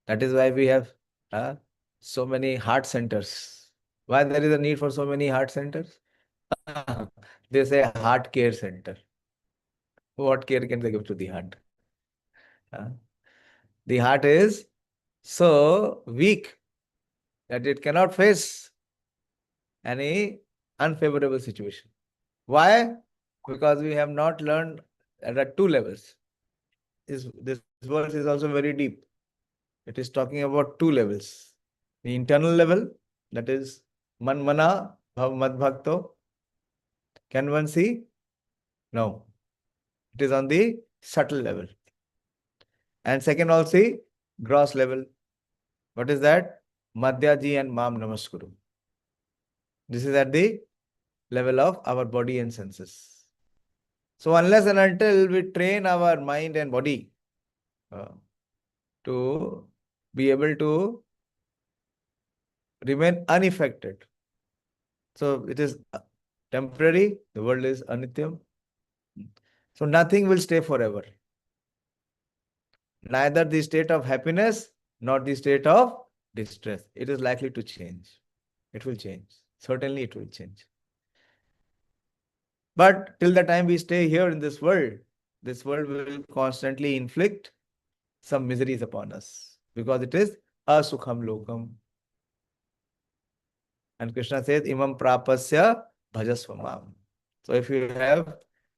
That is why we have uh, so many heart centers. Why there is a need for so many heart centers? They say heart care center. What care can they give to the heart? Uh, the heart is so weak that it cannot face any unfavorable situation. Why? Because we have not learned at two levels. This verse is also very deep. It is talking about two levels. The internal level, that is man mana bhav mad bhakto. Can one see? No. It is on the subtle level. And second also, gross level. What is that? Madhyaji and Mam Namaskuru. This is at the level of our body and senses. So unless and until we train our mind and body to be able to remain unaffected. So it is temporary, the world is anityam. So nothing will stay forever. Neither the state of happiness nor the state of distress. It is likely to change. It will change. Certainly it will change. But till the time we stay here in this world will constantly inflict some miseries upon us because it is asukham lokam. And Krishna says, Imam prapasya bhajasvamam. So if you have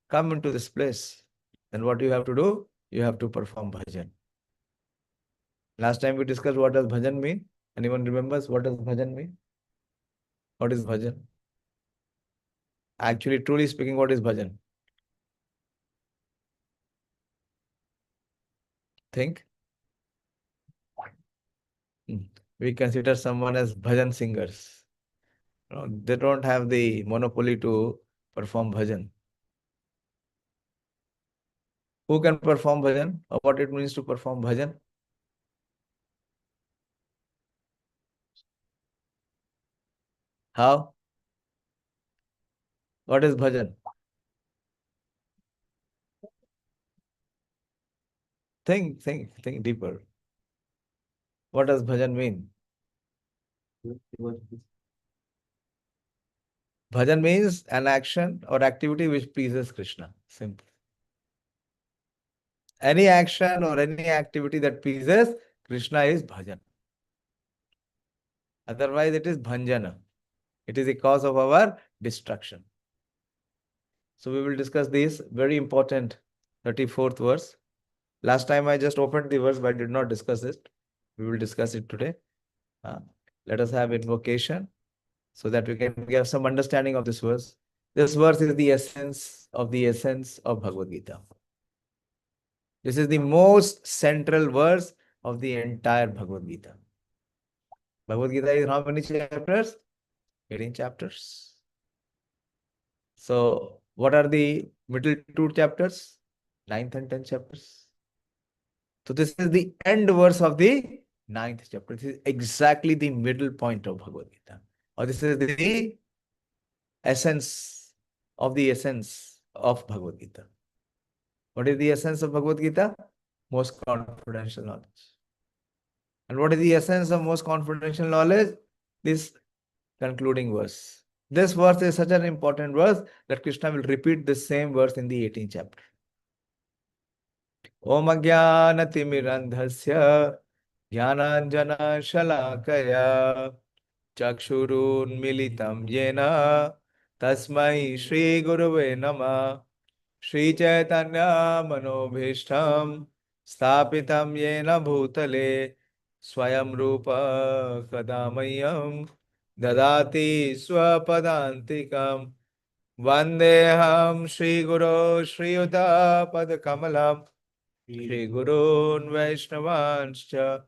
come into this place, then what you have to do? You have to perform bhajan. Last time we discussed what does bhajan mean. Anyone remembers what does bhajan mean? What is bhajan? Actually, truly speaking, what is bhajan? Think. We consider someone as bhajan singers. No, they don't have the monopoly to perform bhajan. Who can perform bhajan or what it means to perform bhajan? How? What is bhajan? Think deeper. What does bhajan mean? Bhajan means an action or activity which pleases Krishna. Simple. Any action or any activity that pleases Krishna is bhajan. Otherwise, it is bhanjana. It is the cause of our destruction. So we will discuss this very important 34th verse. Last time I just opened the verse, but I did not discuss it. We will discuss it today. Let us have invocation so that we can get some understanding of this verse. This verse is the essence of Bhagavad Gita. This is the most central verse of the entire Bhagavad Gita. Bhagavad Gita is how many chapters? 18 chapters. So, what are the middle two chapters? 9th and 10th chapters. So, this is the end verse of the 9th chapter. This is exactly the middle point of Bhagavad Gita. Or this is the essence of Bhagavad Gita. What is the essence of Bhagavad Gita? Most confidential knowledge. And what is the essence of most confidential knowledge? This concluding verse. This verse is such an important verse that Krishna will repeat the same verse in the 18th chapter. Om Ajnanatimirandhasya Jnananjana Shalakaya Chakshurun Militam Yena Tasmai Shri Guruve Nama Shri Chaitanya Manobhishtam Sthapitam Yena Bhutale Swayam Rupa Kadamayam Dadati Swapadantikam Vandeham Shri Guru Shri Yuta Padakamalam Shri Gurun Vaishnavanscha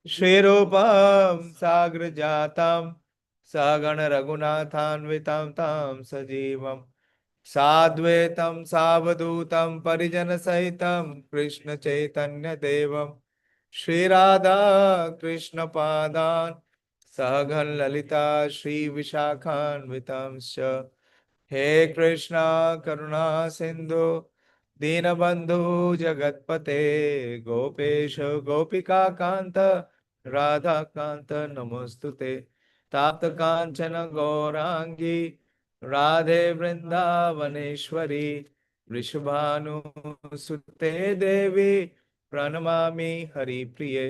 Shri Rupam Sagrajatam Sagana Raghunathanvitam Tam Sajivam Sadvetam Savadutam Parijana Sahitam Krishna Chaitanya Devam Shri Radha Krishna Padan Sagan Lalita Shri Vishakhan Vitamscha He Krishna Karuna Sindhu Dinabandhu Jagatpate Gopesha Gopika Kanta Radha Kanta Namostute. Tapta Kanchana Gaurangi Radhe Vrindavaneshwari Vrishabhanu Sute Devi Pranamami Hari Priye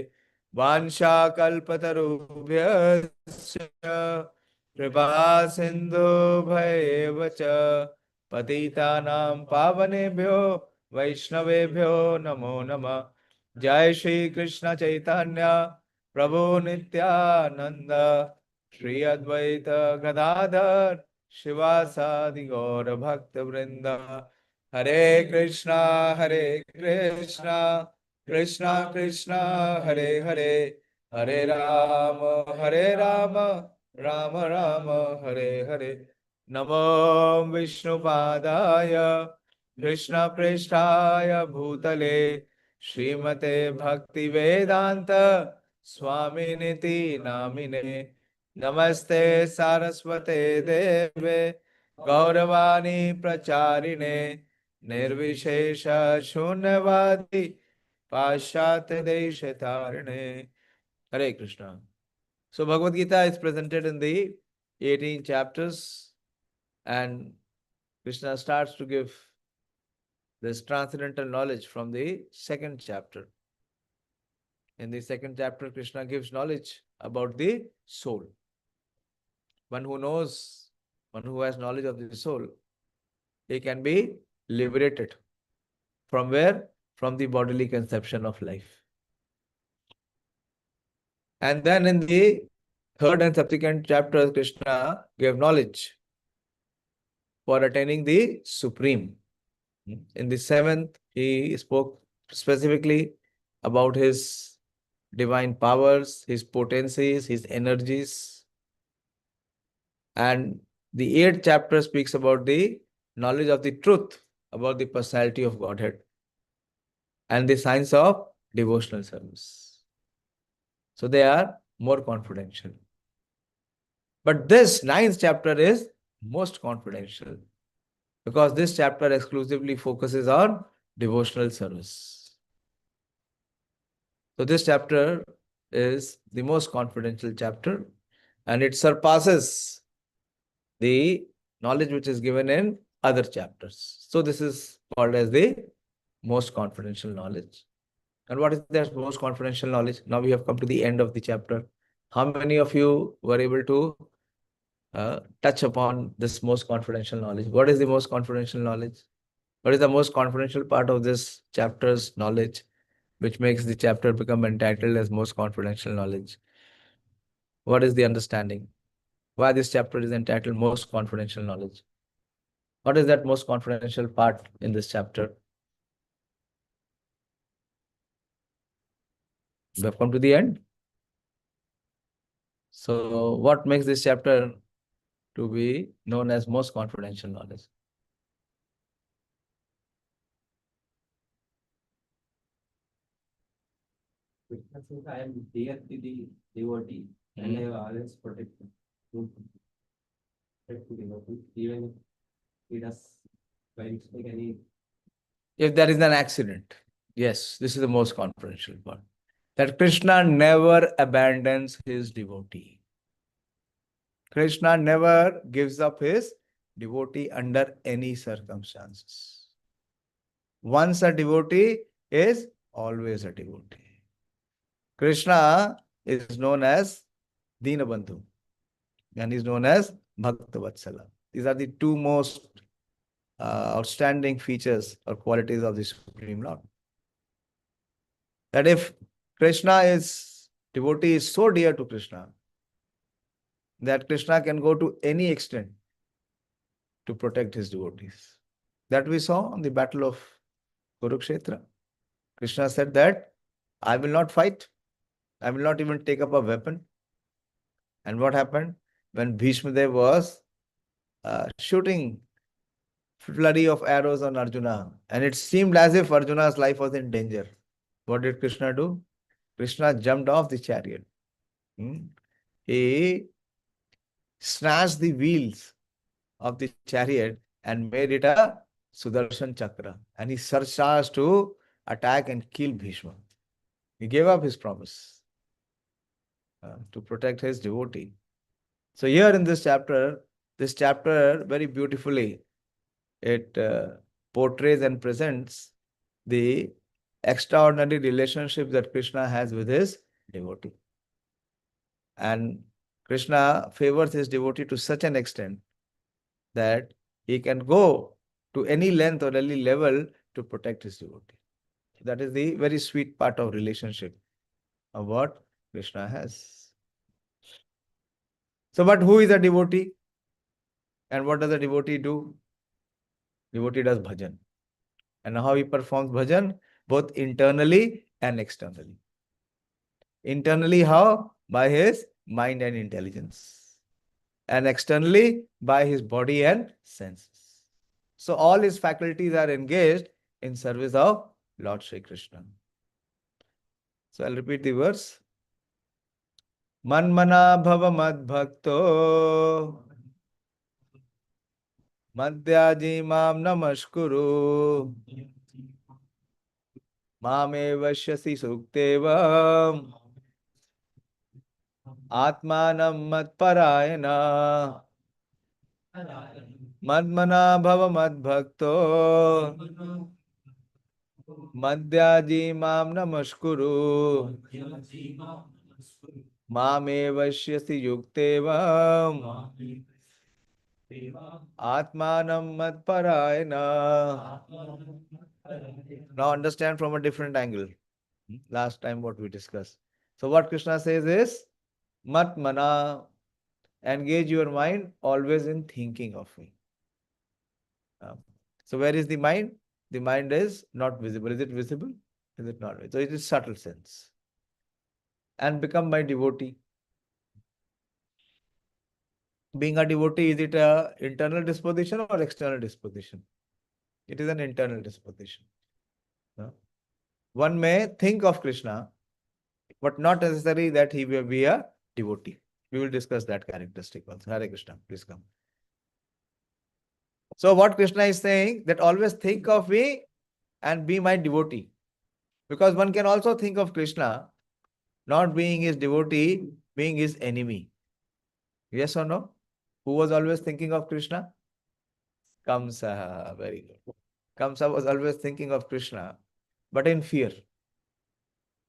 Vansha Kalpatarubhyascha Kripa Sindhu Bhayevacha Patitanam Pavanebhyo Vaishnavebhyo Namo Namah. जय श्री कृष्ण चैतन्य प्रभु नित्यानंद श्री अद्वैत गदाधर शिवासादि गौर भक्त वृंद हरे कृष्णा कृष्णा कृष्णा कृष्णा हरे हरे हरे राम राम राम हरे हरे नमो विष्णुपादाय कृष्ण पृष्ठाय भूतले श्रीमते भक्ति वेदांत स्वामी निति नामिने नमस्ते सारस्वते देवे गौरवाणी प्रचारिणे निर्विशेष शून्यवादी पाश्चात्य देश तारिणे हरे Krishna. So Bhagavad Gita is presented in the 18 chapters, and Krishna starts to give this transcendental knowledge from the second chapter. In the second chapter, Krishna gives knowledge about the soul. One who knows, one who has knowledge of the soul, he can be liberated. From where? From the bodily conception of life. And then in the third and subsequent chapters, Krishna gave knowledge for attaining the supreme. In the seventh, he spoke specifically about his divine powers, his potencies, his energies. And the eighth chapter speaks about the knowledge of the truth about the personality of Godhead and the science of devotional service. So they are more confidential. But this ninth chapter is most confidential because this chapter exclusively focuses on devotional service. So this chapter is the most confidential chapter, and it surpasses the knowledge which is given in other chapters. So this is called as the most confidential knowledge. And what is that most confidential knowledge? Now we have come to the end of the chapter. How many of you were able to touch upon this most confidential knowledge? What is the most confidential knowledge? What is the most confidential part of this chapter's knowledge, which makes the chapter become entitled as most confidential knowledge? What is the understanding? Why this chapter is entitled most confidential knowledge? What is that most confidential part in this chapter? We have come to the end. So what makes this chapter to be known as most confidential knowledge? Since I am dear to the devotee and I have always protected the devotee, even if he does by mistake any. If there is an accident, yes, this is the most confidential part. That Krishna never abandons his devotee. Krishna never gives up his devotee under any circumstances. Once a devotee is always a devotee. Krishna is known as Dinabandhu and is known as Bhakta Vatsala. These are the two most outstanding features or qualities of the Supreme Lord. That if devotee is so dear to Krishna, that Krishna can go to any extent to protect his devotees. That we saw on the battle of Kurukshetra. Krishna said that I will not fight. I will not even take up a weapon. And what happened? When Bhishma Dev was shooting flurry of arrows on Arjuna, and it seemed as if Arjuna's life was in danger. What did Krishna do? Krishna jumped off the chariot. He snatched the wheels of the chariot and made it a Sudarshan Chakra. And he surcharged to attack and kill Bhishma. He gave up his promise. to protect his devotee. So here in this chapter very beautifully, it portrays and presents the extraordinary relationship that Krishna has with his devotee. And Krishna favors his devotee to such an extent that he can go to any length or any level to protect his devotee. That is the very sweet part of relationship of what Krishna has. So, but who is a devotee? And what does a devotee do? Devotee does bhajan. And how he performs bhajan? Both internally and externally. Internally, how? By his mind and intelligence. And externally, by his body and senses. So all his faculties are engaged in service of Lord Shri Krishna. So I'll repeat the verse. Manmana bhava mad bhakto madhyaji mam namaskuru mame vashyasi suktevam atmanam matparayana madmana bhava mad bhakto madhyaji mam namaskuru mame vashyasi yuktevam atmanam matparayana. Now understand from a different angle. Last time what we discussed. So what Krishna says is, Mat mana, engage your mind always in thinking of me. So where is the mind? The mind is not visible. Is it visible? Is it not? So it is subtle sense. And become my devotee. Being a devotee, is it a internal disposition or external disposition? It is an internal disposition. One may think of Krishna, but not necessary that he will be a devotee. We will discuss that characteristic also. Hare Krishna, please come. So what Krishna is saying, that always think of me and be my devotee. Because one can also think of Krishna not being his devotee, being his enemy. Yes or no? Who was always thinking of Krishna? Kamsa. Very good. Kamsa was always thinking of Krishna, but in fear.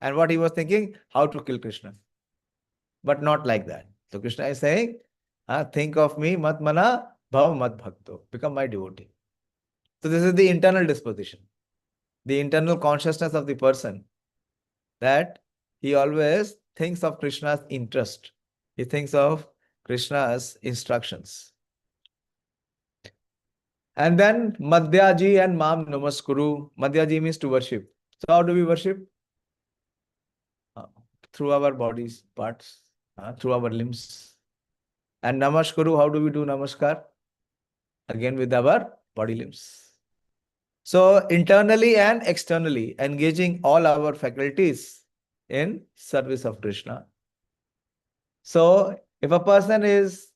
And what he was thinking? How to kill Krishna. But not like that. So Krishna is saying, think of me, mat mana, bhav mat bhakto. Become my devotee. So this is the internal disposition, the internal consciousness of the person, that he always thinks of Krishna's interest. He thinks of Krishna's instructions. And then Madhyaji and Mam Namaskuru. Madhyaji means to worship. So how do we worship? Through our bodies, parts, through our limbs. And Namaskuru, how do we do Namaskar? Again with our body limbs. So internally and externally, engaging all our faculties in service of Krishna. So if a person is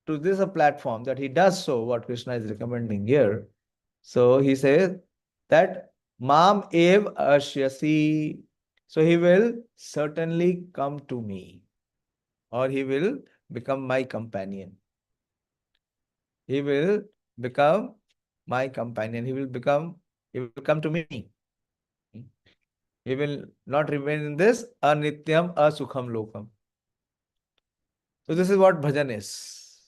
to this a platform that he does so, what Krishna is recommending here, so he says that Mam ev ashyasi. So he will certainly come to me, or he will become my companion. He will become my companion. He will come to me. He will not remain in this anityam asukham lokam. So this is what bhajan is.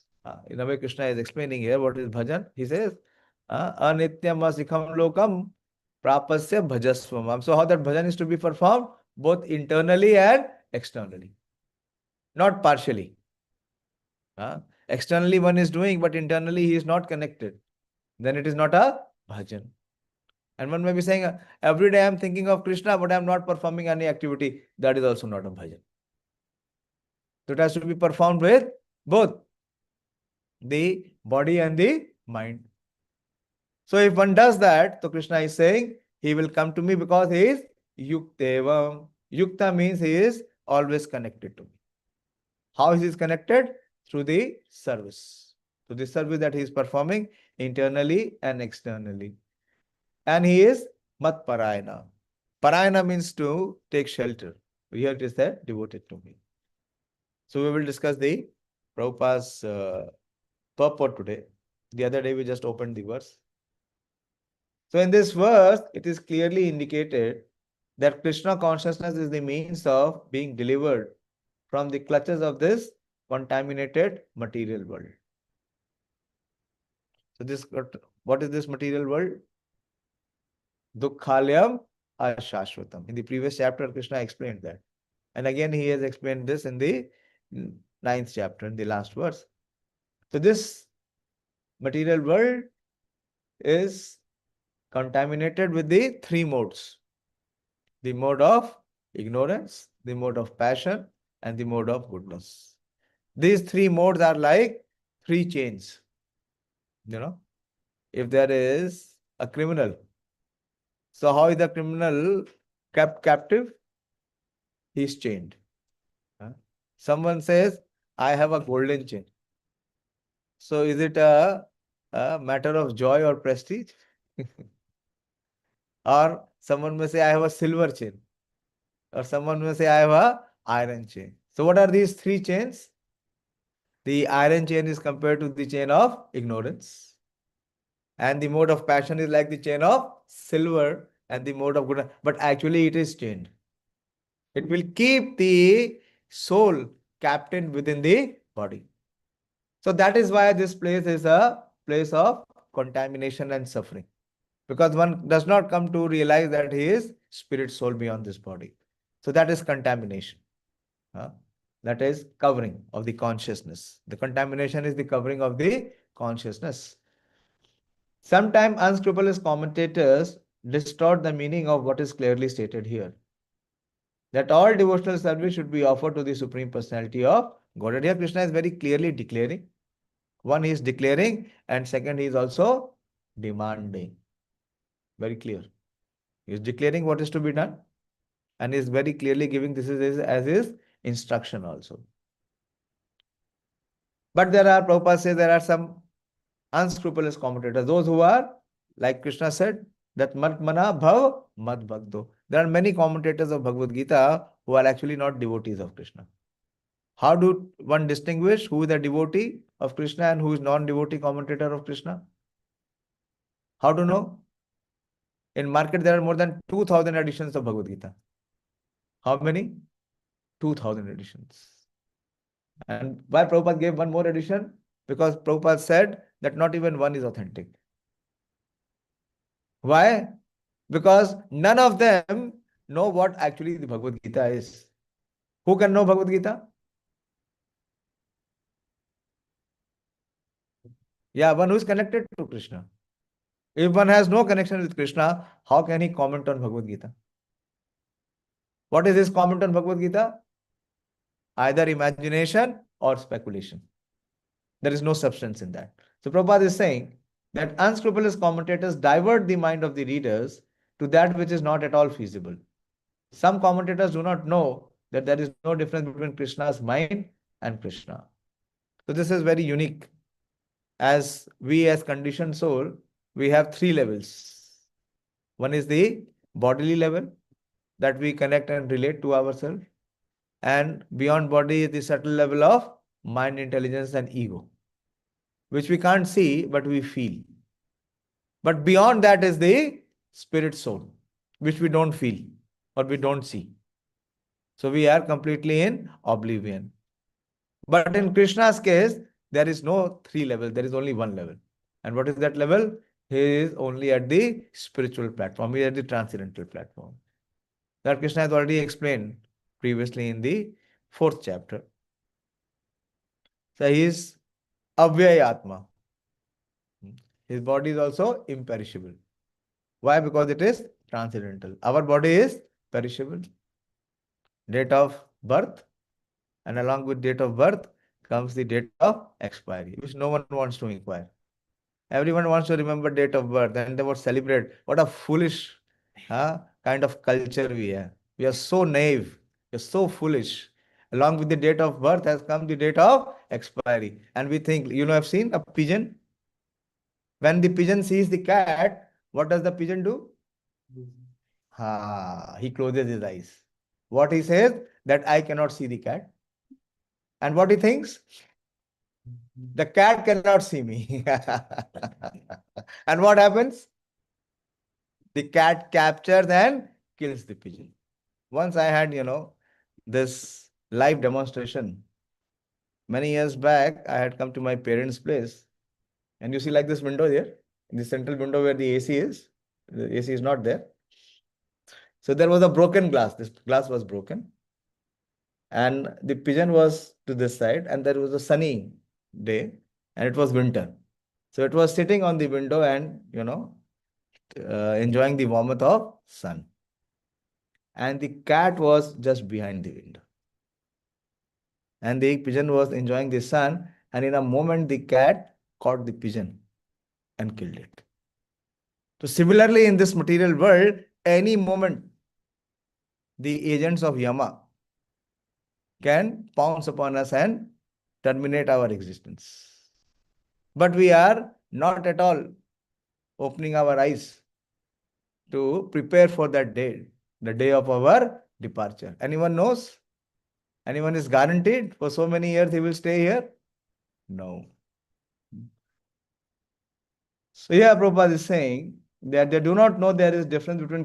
In a way, Krishna is explaining here what is bhajan. He says, anityam asukham lokam prapasya bhajasvamam. So how that bhajan is to be performed? Both internally and externally. Not partially. Externally one is doing, but internally he is not connected. Then it is not a bhajan. And one may be saying, every day I am thinking of Krishna, but I am not performing any activity. That is also not a bhajan. So it has to be performed with both the body and the mind. So if one does that, so Krishna is saying, he will come to me because he is yuktevam. Yukta means he is always connected to me. How he is connected? Through the service. So the service that he is performing internally and externally. And he is mat parayana. Parayana means to take shelter. Here it is that devoted to me. So we will discuss the Prabhupada's purport today. The other day we just opened the verse. So in this verse, it is clearly indicated that Krishna consciousness is the means of being delivered from the clutches of this contaminated material world. So this, what is this material world? Dukkhalayam ashashvatam. In the previous chapter, Krishna explained that. And again, he has explained this in the 9th chapter, in the last verse. So this material world is contaminated with the three modes: the mode of ignorance, the mode of passion, and the mode of goodness. These three modes are like three chains. If there is a criminal, so how is the criminal kept captive? He is chained. Someone says, I have a golden chain. So is it a matter of joy or prestige? Or someone may say, I have a silver chain. Or someone may say, I have a iron chain. So what are these three chains? The iron chain is compared to the chain of ignorance. And the mode of passion is like the chain of silver and the mode of goodness. But actually it is chained. It will keep the soul captain within the body. So that is why this place is a place of contamination and suffering. Because one does not come to realize that he is spirit soul beyond this body. So that is contamination. That is covering of the consciousness. The contamination is the covering of the consciousness. Sometimes unscrupulous commentators distort the meaning of what is clearly stated here. That all devotional service should be offered to the Supreme Personality of Godhead. Here Krishna is very clearly declaring. One, he is declaring, and second, he is also demanding. Very clear. He is declaring what is to be done, and is very clearly giving this is as his instruction also. But Prabhupada says there are some unscrupulous commentators, those who are, like Krishna said, that mat mana bhav mad bhakto. There are many commentators of Bhagavad Gita who are actually not devotees of Krishna. How do one distinguish who is a devotee of Krishna and who is non-devotee commentator of Krishna? How to know? In market, there are more than 2000 editions of Bhagavad Gita. How many? 2000 editions. And why Prabhupada gave one more edition? Because Prabhupada said that not even one is authentic. Why? Because none of them know what actually the Bhagavad Gita is. Who can know Bhagavad Gita? Yeah, one who is connected to Krishna. If one has no connection with Krishna, how can he comment on Bhagavad Gita? What is his comment on Bhagavad Gita? Either imagination or speculation. There is no substance in that. So Prabhupada is saying that unscrupulous commentators divert the mind of the readers to that which is not at all feasible. Some commentators do not know that there is no difference between Krishna's mind and Krishna. So this is very unique. As we as conditioned soul, we have three levels. One is the bodily level that we connect and relate to ourselves. And beyond body is the subtle level of mind, intelligence, and ego, which we can't see, but we feel. But beyond that is the spirit soul, which we don't feel or we don't see. So we are completely in oblivion. But in Krishna's case, there is no three levels, there is only one level. And what is that level? He is only at the spiritual platform, he is at the transcendental platform. That Krishna has already explained previously in the 4th chapter. So he is Avyaya Atma. His body is also imperishable. Why? Because it is transcendental. Our body is perishable. Date of birth, and along with date of birth comes the date of expiry, which no one wants to inquire. Everyone wants to remember date of birth and they would celebrate. What a foolish kind of culture we have. We are so naive. We are so foolish. Along with the date of birth has come the date of expiry. And we think, I've seen a pigeon. When the pigeon sees the cat, what does the pigeon do? He closes his eyes. What he says? That I cannot see the cat. And what he thinks? The cat cannot see me. And what happens? The cat captures and kills the pigeon. Once I had, this live demonstration. Many years back, I had come to my parents' place. And you see like this window here, the central window where the AC is. The AC is not there. So there was a broken glass. This glass was broken. And the pigeon was to this side, and there was a sunny day, and it was winter. So it was sitting on the window and, enjoying the warmth of sun. And the cat was just behind the window. And the pigeon was enjoying the sun, and in a moment, the cat caught the pigeon and killed it. So similarly, in this material world, any moment, the agents of Yama can pounce upon us and terminate our existence. But we are not at all opening our eyes to prepare for that day, the day of our departure. Anyone knows? Anyone is guaranteed for so many years he will stay here? No. So here Prabhupada is saying that they do not know there is difference between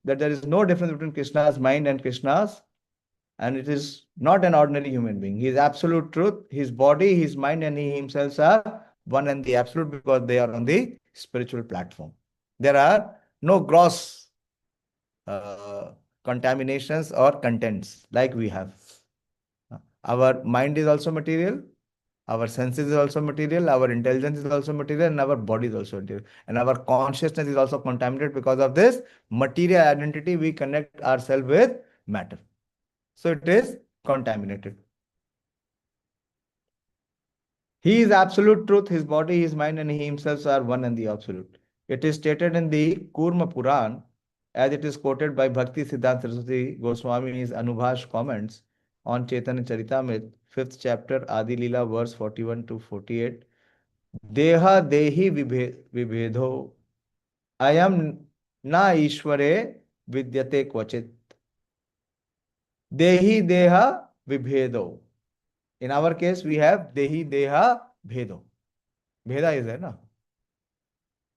that there is no difference between Krishna's mind and Krishna's, and it is not an ordinary human being. He is absolute truth. His body, his mind, and he himself are one and the absolute because they are on the spiritual platform. There are no gross contaminations or contents like we have. Our mind is also material, our senses is also material, our intelligence is also material, and our body is also material. And our consciousness is also contaminated because of this material identity. We connect ourselves with matter. So it is contaminated. He is absolute truth, his body, his mind, and he himself are one and the absolute. It is stated in the Kurma Puran, as it is quoted by Bhakti Siddhanta Saraswati Goswami in his Anubhash comments on Chaitanya Charitamrita, 5th chapter, Adi Leela, verse 41 to 48. Deha dehi vibhedo ayam na ishware vidyate kvachit. Dehi deha vibhedo. In our case, we have Dehi Deha Bhedo. Bheda is there, na?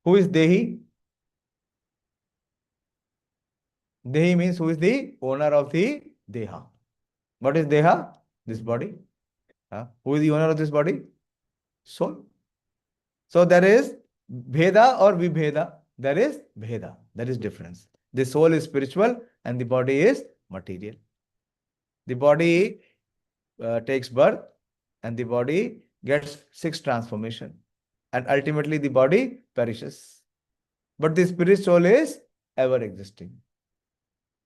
Who is Dehi? Dehi means who is the owner of the Deha. What is Deha? This body. Who is the owner of this body? Soul. So there is Bheda or Vibheda. There is Bheda. There is difference. The soul is spiritual and the body is material. The body takes birth and the body gets 6 transformation. And ultimately the body perishes. But the spirit soul is ever existing.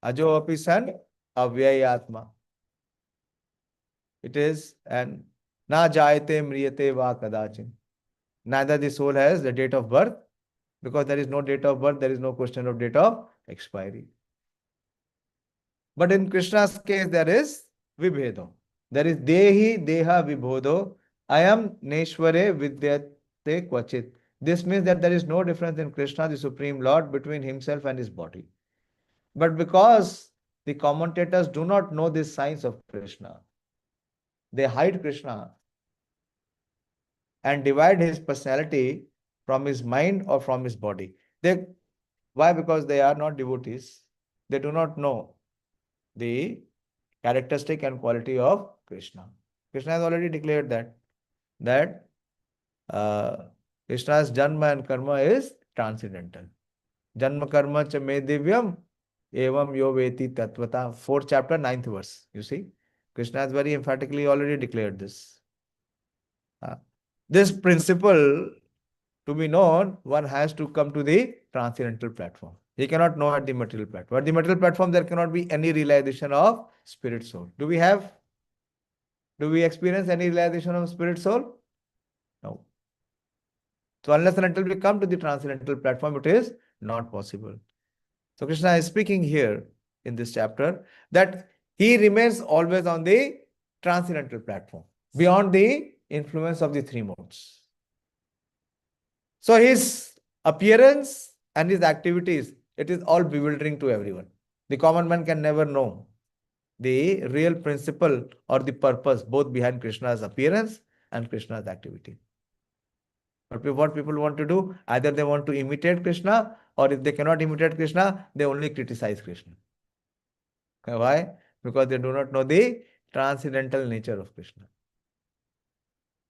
Ajo api san avyayatma. It is and na jayate mriyate va kadachin. Neither the soul has the date of birth, because there is no date of birth, there is no question of date of expiry. But in Krishna's case, there is vibhedo. There is dehi deha vibhodo. I am neshware vidyate kvachit. This means that there is no difference in Krishna, the Supreme Lord, between himself and his body. But because the commentators do not know this science of Krishna, they hide Krishna and divide his personality from his mind or from his body. Why? Because they are not devotees. They do not know the characteristic and quality of Krishna. Krishna has already declared that Krishna's janma and karma is transcendental. Janma karma cha me divyam evam yo veti tatvata. 4th chapter, 9th verse. You see, Krishna has very emphatically already declared this. This principle to be known, one has to come to the transcendental platform. He cannot know at the material platform. At the material platform, there cannot be any realization of spirit soul. Do we experience any realization of spirit soul? No. So unless and until we come to the transcendental platform, it is not possible. So Krishna is speaking here in this chapter that he remains always on the transcendental platform, beyond the influence of the 3 modes. So his appearance and his activities, it is all bewildering to everyone. The common man can never know the real principle or the purpose both behind Krishna's appearance and Krishna's activity. But what people want to do, either they want to imitate Krishna, or if they cannot imitate Krishna, they only criticize Krishna. Why? Because they do not know the transcendental nature of Krishna.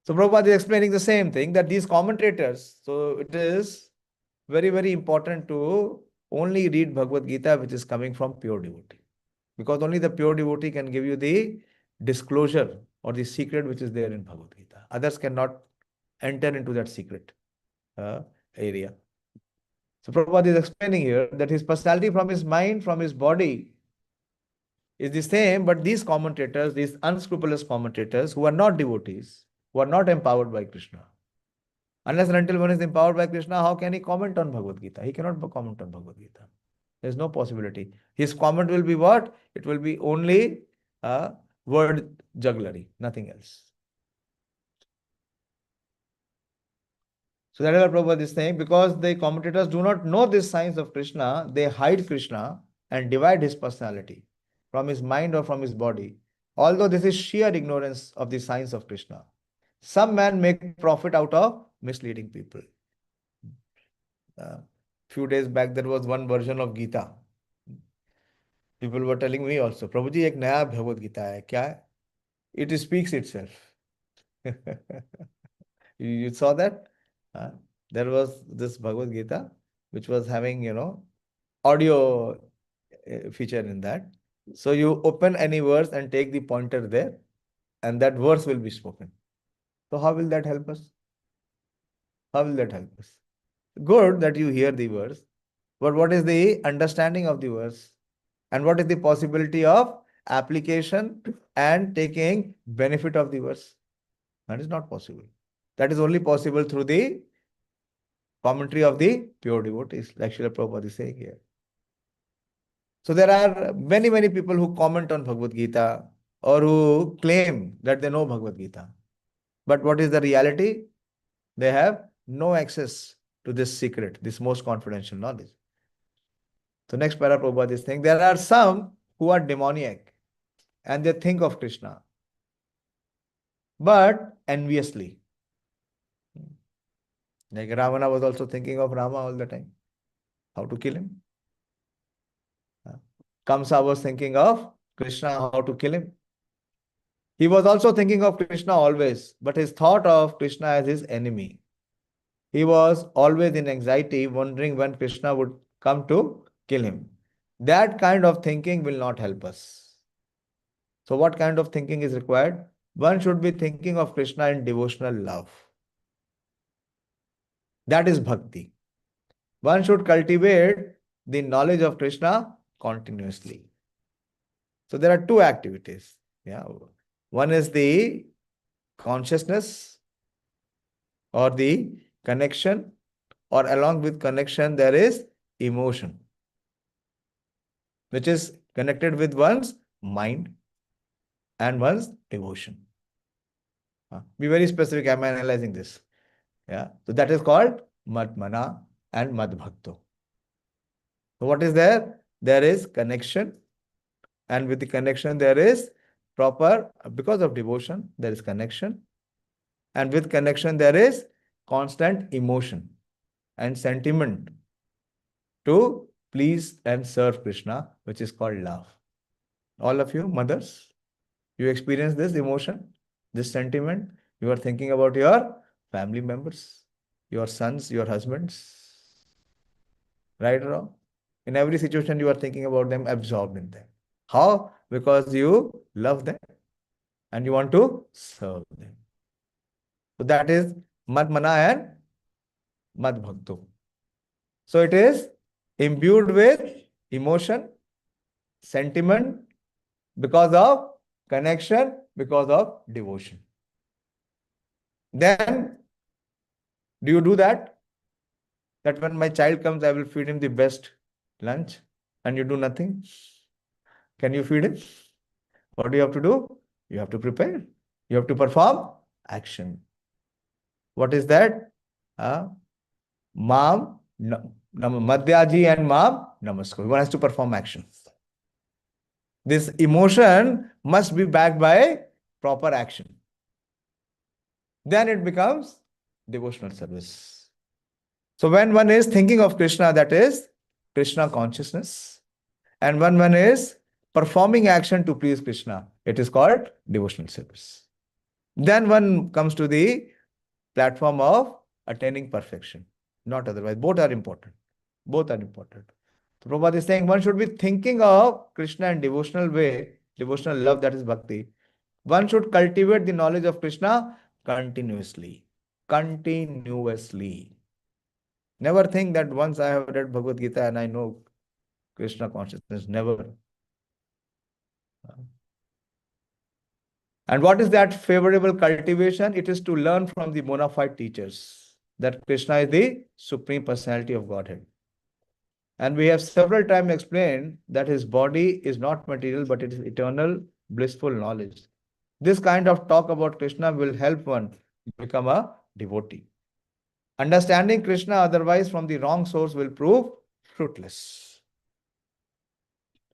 So Prabhupada is explaining the same thing, that these commentators, so it is very, very important to only read Bhagavad Gita which is coming from pure devotee. Because only the pure devotee can give you the disclosure or the secret which is there in Bhagavad Gita. Others cannot enter into that secret area. So Prabhupada is explaining here that his personality from his mind, from his body is the same, but these commentators, these unscrupulous commentators who are not devotees, who are not empowered by Krishna, unless and until one is empowered by Krishna, how can he comment on Bhagavad Gita? He cannot comment on Bhagavad Gita. There is no possibility. His comment will be what? It will be only word jugglery, nothing else. So that is what Prabhupada is saying, because the commentators do not know this science of Krishna, they hide Krishna and divide his personality from his mind or from his body. Although this is sheer ignorance of the science of Krishna. Some men make profit out of misleading people. Few days back, there was one version of Gita. People were telling me also, Prabhuji, ek naya Bhagavad Gita hai. Kya hai? It speaks itself. You saw that? There was this Bhagavad Gita, which was having, audio feature in that. So you open any verse and take the pointer there, and that verse will be spoken. So how will that help us? How will that help us? Good that you hear the verse, but what is the understanding of the verse? And what is the possibility of application and taking benefit of the verse? That is not possible. That is only possible through the commentary of the pure devotees, like Srila Prabhupada is saying here. So there are many, many people who comment on Bhagavad Gita or who claim that they know Bhagavad Gita. But what is the reality? They have no access to this secret, this most confidential knowledge. So next para Prabhupada is saying, there are some who are demoniac and they think of Krishna, but enviously. Like Ravana was also thinking of Rama all the time. How to kill him? Kamsa was thinking of Krishna, how to kill him. He was also thinking of Krishna always, but his thought of Krishna as his enemy. He was always in anxiety, wondering when Krishna would come to kill him. That kind of thinking will not help us. So what kind of thinking is required? One should be thinking of Krishna in devotional love. That is bhakti. One should cultivate the knowledge of Krishna continuously. So there are two activities. One is the consciousness or the connection, or along with connection there is emotion, which is connected with one's mind and one's devotion. Be very specific, I am analyzing this. So that is called Madmana and Madbhakto. So what is there? There is connection, and with the connection there is proper, because of devotion, there is connection, and with connection there is constant emotion and sentiment to please and serve Krishna, which is called love. All of you mothers, you experience this emotion, this sentiment. You are thinking about your family members, your sons, your husbands, right or wrong? In every situation you are thinking about them, absorbed in them. How? Because you love them and you want to serve them. So that is Madmana and Madbhakto. So it is imbued with emotion, sentiment, because of connection, because of devotion. Then, do you do that? That when my child comes, I will feed him the best lunch, and you do nothing? Can you feed him? What do you have to do? You have to prepare. You have to perform action. What is that? Mam, Madhyaji and Mam, Namaskar. One has to perform action. This emotion must be backed by proper action. Then it becomes devotional service. So when one is thinking of Krishna, that is Krishna consciousness. And when one is performing action to please Krishna, it is called devotional service. Then one comes to the platform of attaining perfection, not otherwise. Both are important. Both are important. So Prabhupada is saying one should be thinking of Krishna in devotional way, devotional love, that is bhakti. One should cultivate the knowledge of Krishna continuously. Continuously. Never think that once I have read Bhagavad Gita and I know Krishna consciousness. Never. And what is that favorable cultivation? It is to learn from the bona fide teachers that Krishna is the Supreme Personality of Godhead. And we have several times explained that his body is not material, but it is eternal, blissful knowledge. This kind of talk about Krishna will help one become a devotee. Understanding Krishna otherwise from the wrong source will prove fruitless.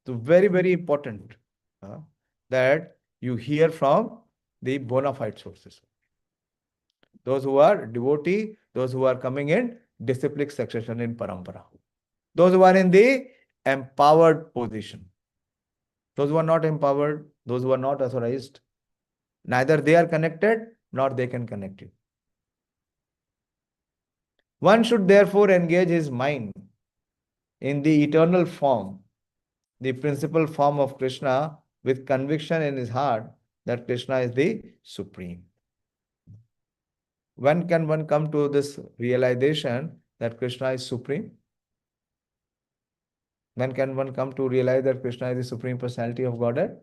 So very, very important that you hear from the bona fide sources. Those who are devotee, those who are coming in disciplic succession in parampara. Those who are in the empowered position. Those who are not empowered, those who are not authorized, neither they are connected, nor they can connect you. One should therefore engage his mind in the eternal form, the principal form of Krishna, with conviction in his heart that Krishna is the Supreme. When can one come to this realization that Krishna is Supreme? When can one come to realize that Krishna is the Supreme Personality of Godhead?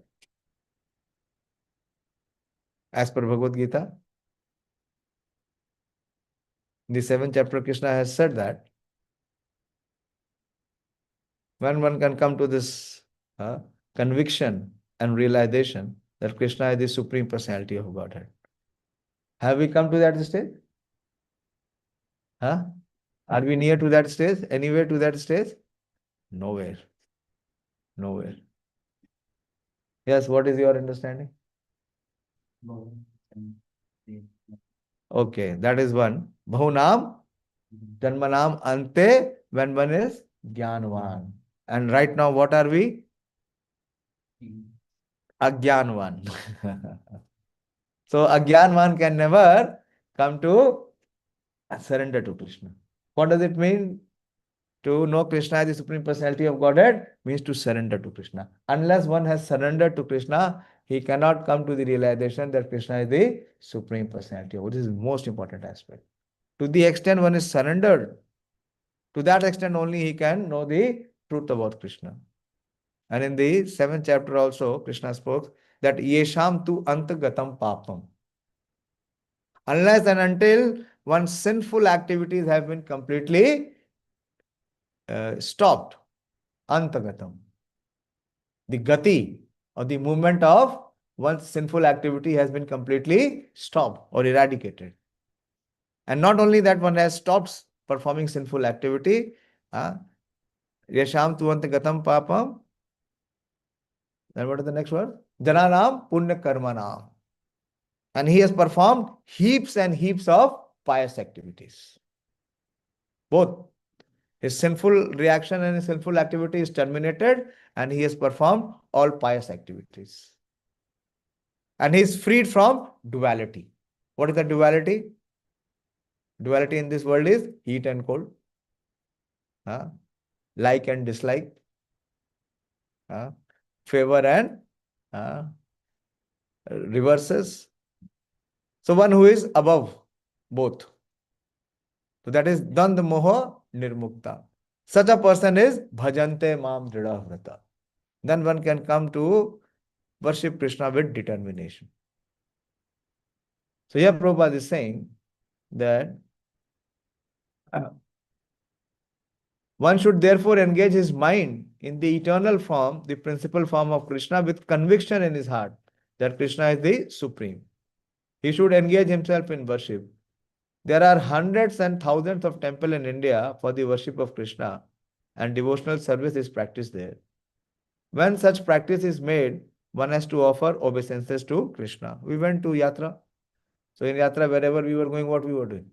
As per Bhagavad Gita, in the 7th chapter, Krishna has said that when one can come to this conviction and realization that Krishna is the Supreme Personality of Godhead. Have we come to that stage? Huh? Are we near to that stage? Anywhere to that stage? Nowhere. Nowhere. Yes, what is your understanding? Okay, that is one. Bahunam Janmanam Ante, when one is Jnanvan. And right now, what are we? Agyanvan. So, Agyanvan can never come to surrender to Krishna. What does it mean? To know Krishna as the Supreme Personality of Godhead means to surrender to Krishna. Unless one has surrendered to Krishna, he cannot come to the realization that Krishna is the Supreme Personality. This is the most important aspect. To the extent one is surrendered, to that extent only he can know the truth about Krishna. And in the 7th chapter also, Krishna spoke that Yesham tu antagatam papam. Unless and until one's sinful activities have been completely stopped, antagatam. The gati or the movement of one's sinful activity has been completely stopped or eradicated. And not only that, one has stopped performing sinful activity. Yasham tuante gatam papam. Then what is the next word? Jananam punya karmanam. And he has performed heaps and heaps of pious activities. Both. His sinful reaction and his sinful activity is terminated, and he has performed all pious activities. And he is freed from duality. What is the duality? Duality in this world is heat and cold, like and dislike, favor and reverses. So one who is above both. So that is Dand Moha Nirmukta. Such a person is Bhajante Mam Drida Vrata. Then one can come to worship Krishna with determination. So here Prabhupada is saying that one should therefore engage his mind in the eternal form, the principal form of Krishna, with conviction in his heart that Krishna is the Supreme. He should engage himself in worship. There are hundreds and thousands of temples in India for the worship of Krishna, and devotional service is practiced there. When such practice is made, one has to offer obeisances to Krishna. We went to Yatra. So in Yatra, wherever we were going, what we were doing?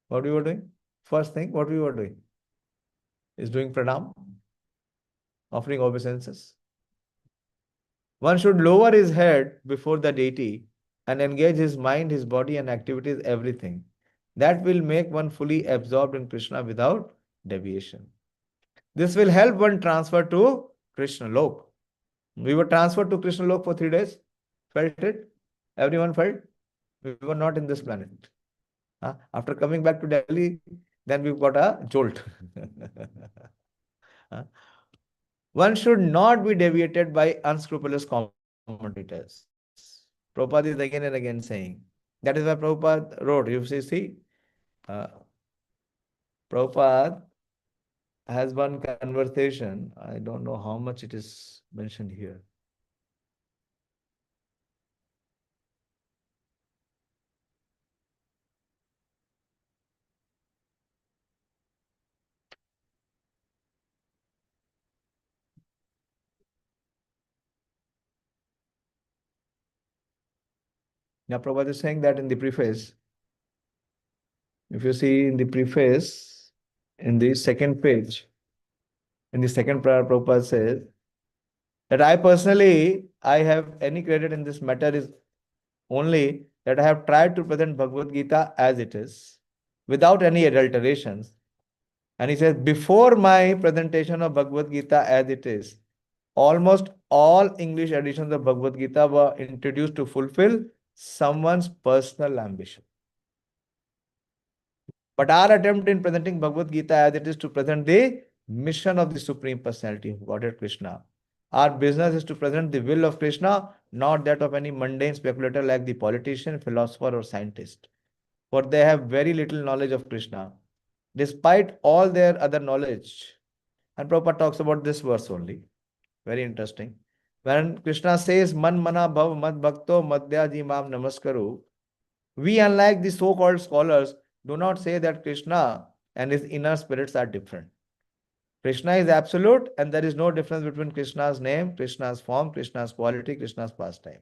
What we were doing? First thing, what we were doing is doing pranam, offering obeisances. One should lower his head before the deity and engage his mind, his body, and activities, everything. That will make one fully absorbed in Krishna without deviation. This will help one transfer to Krishna Lok. We were transferred to Krishna Lok for 3 days. Felt it? Everyone felt? We were not in this planet. After coming back to Delhi, then we got a jolt. Huh? One should not be deviated by unscrupulous commentators. Prabhupada is again and again saying. That is why Prabhupada wrote. You see, uh, Prabhupada has one conversation. I don't know how much it is mentioned here. Now, Prabhupada is saying that in the preface, if you see in the preface, in the second page, in the second prayer, Prabhupada says that I personally, I have any credit in this matter is only that I have tried to present Bhagavad Gita as it is, without any adulterations. And he says, before my presentation of Bhagavad Gita as it is, almost all English editions of Bhagavad Gita were introduced to fulfill someone's personal ambition. But our attempt in presenting Bhagavad Gita as it is to present the mission of the Supreme Personality of Godhead Krishna. Our business is to present the will of Krishna, not that of any mundane speculator like the politician, philosopher, or scientist. For they have very little knowledge of Krishna, despite all their other knowledge. And Prabhupada talks about this verse only. Very interesting. When Krishna says, Man mana bhav mad bhakto madhya jimam namaskaru, we, unlike the so-called scholars, do not say that Krishna and his inner spirits are different. Krishna is absolute, and there is no difference between Krishna's name, Krishna's form, Krishna's quality, Krishna's pastime.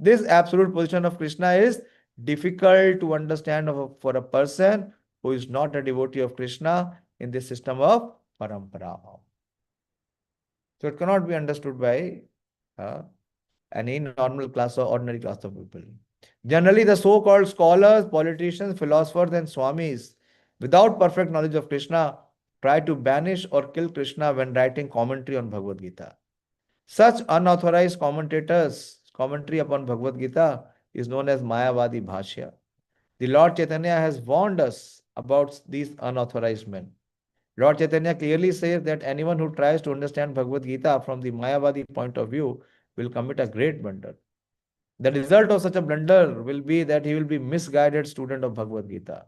This absolute position of Krishna is difficult to understand for a person who is not a devotee of Krishna in the system of parampara. So it cannot be understood by any normal class or ordinary class of people. Generally, the so-called scholars, politicians, philosophers, and swamis, without perfect knowledge of Krishna, try to banish or kill Krishna when writing commentary on Bhagavad Gita. Such unauthorized commentators' commentary upon Bhagavad Gita is known as Mayavadi Bhashya. The Lord Chaitanya has warned us about these unauthorized men. Lord Chaitanya clearly says that anyone who tries to understand Bhagavad Gita from the Mayavadi point of view will commit a great blunder. The result of such a blunder will be that he will be misguided student of Bhagavad Gita,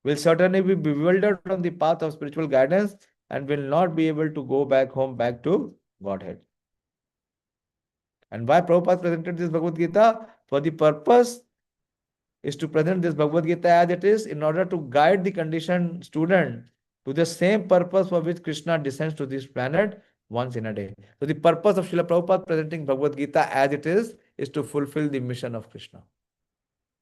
will certainly be bewildered from the path of spiritual guidance and will not be able to go back home, back to Godhead. And why Prabhupada presented this Bhagavad Gita? For the purpose is to present this Bhagavad Gita as it is in order to guide the conditioned student to the same purpose for which Krishna descends to this planet once in a day. So the purpose of Srila Prabhupada presenting Bhagavad Gita as it is to fulfill the mission of Krishna,